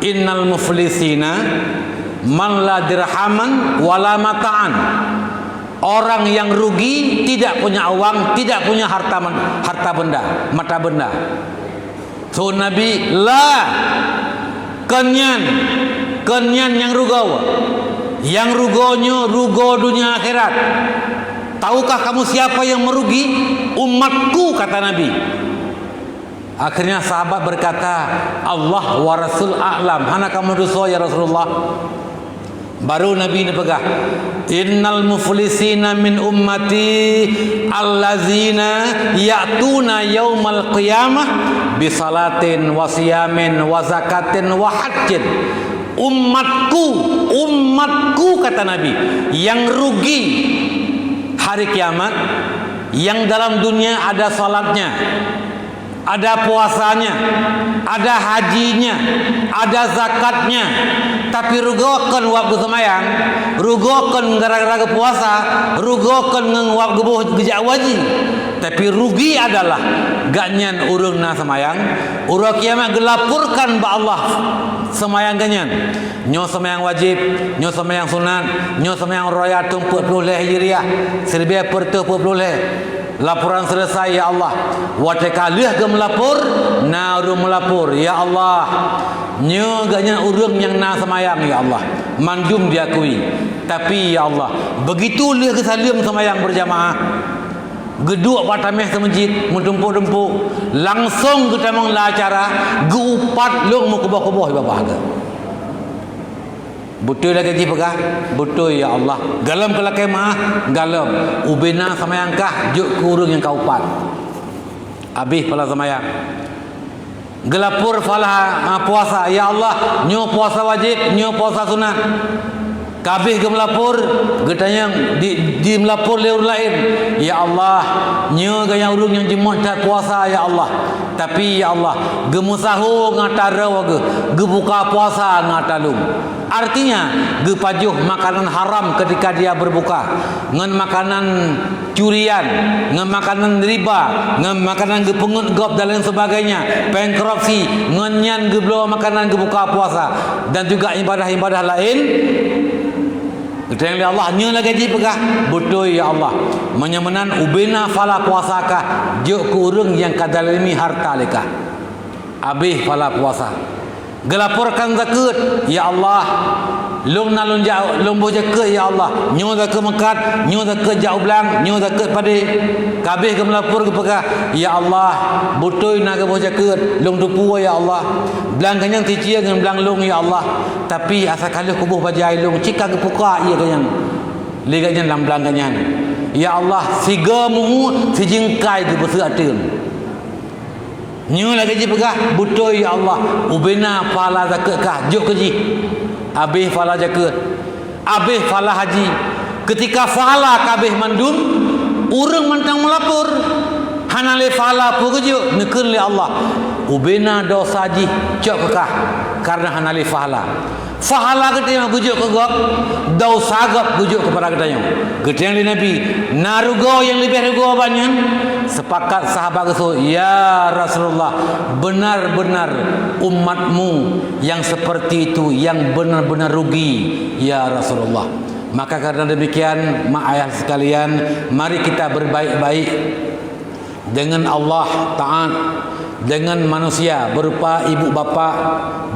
innal muflisina man la dirhaman wala mata'an. Orang yang rugi tidak punya uang, tidak punya harta benda, mata benda. So Nabi la kenyan yang rugo. Yang rugonya rugo dunia akhirat. Tahukah kamu siapa yang merugi? Umatku, kata Nabi. Akhirnya sahabat berkata, Allah wa Rasul a'lam. Hana kamu dosa ya Rasulullah. Baru Nabi ini pegah, innal muflisina min ummati allazina ya'tuna yaumal qiyamah bisalatin wa siyamin wa zakatin wa hajjin. Umatku kata Nabi, yang rugi hari kiamat, yang dalam dunia ada salatnya, ada puasanya, ada hajinya, ada zakatnya, tapi rugokan waktu semayang, rugokan gara-gara puasa, rugokan waktu gejak wajib. Tapi rugi adalah ganyan urung na semayang, urang kiamat gelapurkan ba Allah semayang ganyan. Nyo semayang wajib, nyo semayang sunat, nyo semayang raya 40 hijriah, 1440. Laporan selesai ya Allah. Watekalih ke melapor, na urung melapor ya Allah. Nyo ganyan urung yang na semayang ya Allah. Mandum diakui. Tapi ya Allah, begitu lih ke salim semayang berjamaah. Geduk patameh ke masjid, mentumpuk-tumpuk, langsung kita menglah acara, geupat long mu kubah-kubah bapa harga. Betul lagi gaji pegah? Betul ya Allah. Galam kalau kemah, galam. Ubena sama yang kah, juk kurung yang kau upat. Habis pala semayang. Gelapur falah puasa, ya Allah, nyo puasa wajib, nyo puasa sunat. Kabeh ke melapor, getanya di melapor leur lain. Ya Allah, nyo gaya urung yang jemoh tak puasa ya Allah. Tapi ya Allah, gemusahu ngatara wage, gebuka puasa ngatalung. Artinya, gepajuh makanan haram ketika dia berbuka, ngan makanan curian, ngan makanan riba, ngan makanan gepungut gop dan lain sebagainya, pengkorupsi, ngan nyan geblo makanan gebuka puasa dan juga ibadah-ibadah lain. Ketika Allah nyolah gaji pegah, betul ya Allah. Menyamanan ubena fala puasakah, juk kurung yang kadalimi harta lekah. Habis fala puasa. Gelaporkan zakat, ya Allah. Long nalun jauh, long boh zakat ya Allah. Nyo zakat mekat, nyo zakat jauh belang, nyo zakat pada kabeh ke melapor ke pegah, ya Allah. Betul nak boh zakat, long tupu ya Allah. Belang kenyang ticia dengan belang long ya Allah. Tapi asal kalau kubuh bajai long cika ke puka ia kenyang. Liganya dalam belang kenyang. Ya Allah, siga mu sijingkai ke besatin. Nyo lagi je pegah, betul ya Allah. Ubena fala zakat kah, juk keji. Habis fala zakat, habis fala haji. Ketika fala kabeh mandum, urang mantang melapor. Hanale fala pugujuk nekeun li Allah. Ubena dosa haji cok kekah karena hanale fala. Fahala kita yang gujuk ke gop, dosa gop gujuk kepada kita yang. Kita yang Nabi, narugo yang lebih rugo banyak. Sepakat sahabat itu, ya Rasulullah, benar-benar umatmu yang seperti itu yang benar-benar rugi, ya Rasulullah. Maka karena demikian, mak ayah sekalian, mari kita berbaik-baik dengan Allah Ta'ala, dengan manusia berupa ibu bapa,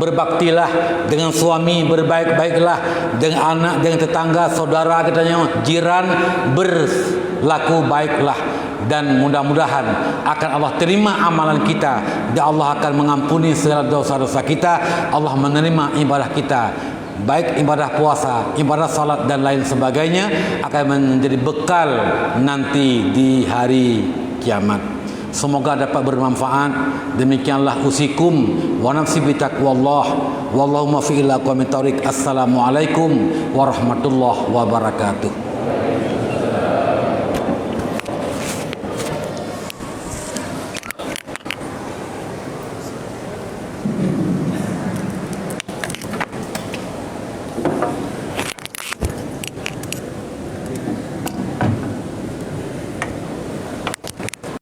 berbaktilah dengan suami, berbaik-baiklah dengan anak, dengan tetangga, saudara katanya, jiran, berlaku baiklah. Dan mudah-mudahan akan Allah terima amalan kita dan Allah akan mengampuni segala dosa-dosa kita. Allah menerima ibadah kita, baik ibadah puasa, ibadah salat dan lain sebagainya, akan menjadi bekal nanti di hari kiamat. Semoga dapat bermanfaat. Demikianlah usikum wa nafsi bi taqwallah. Wallahu ma fi illa aqwamit thariq. Assalamualaikum warahmatullahi wabarakatuh.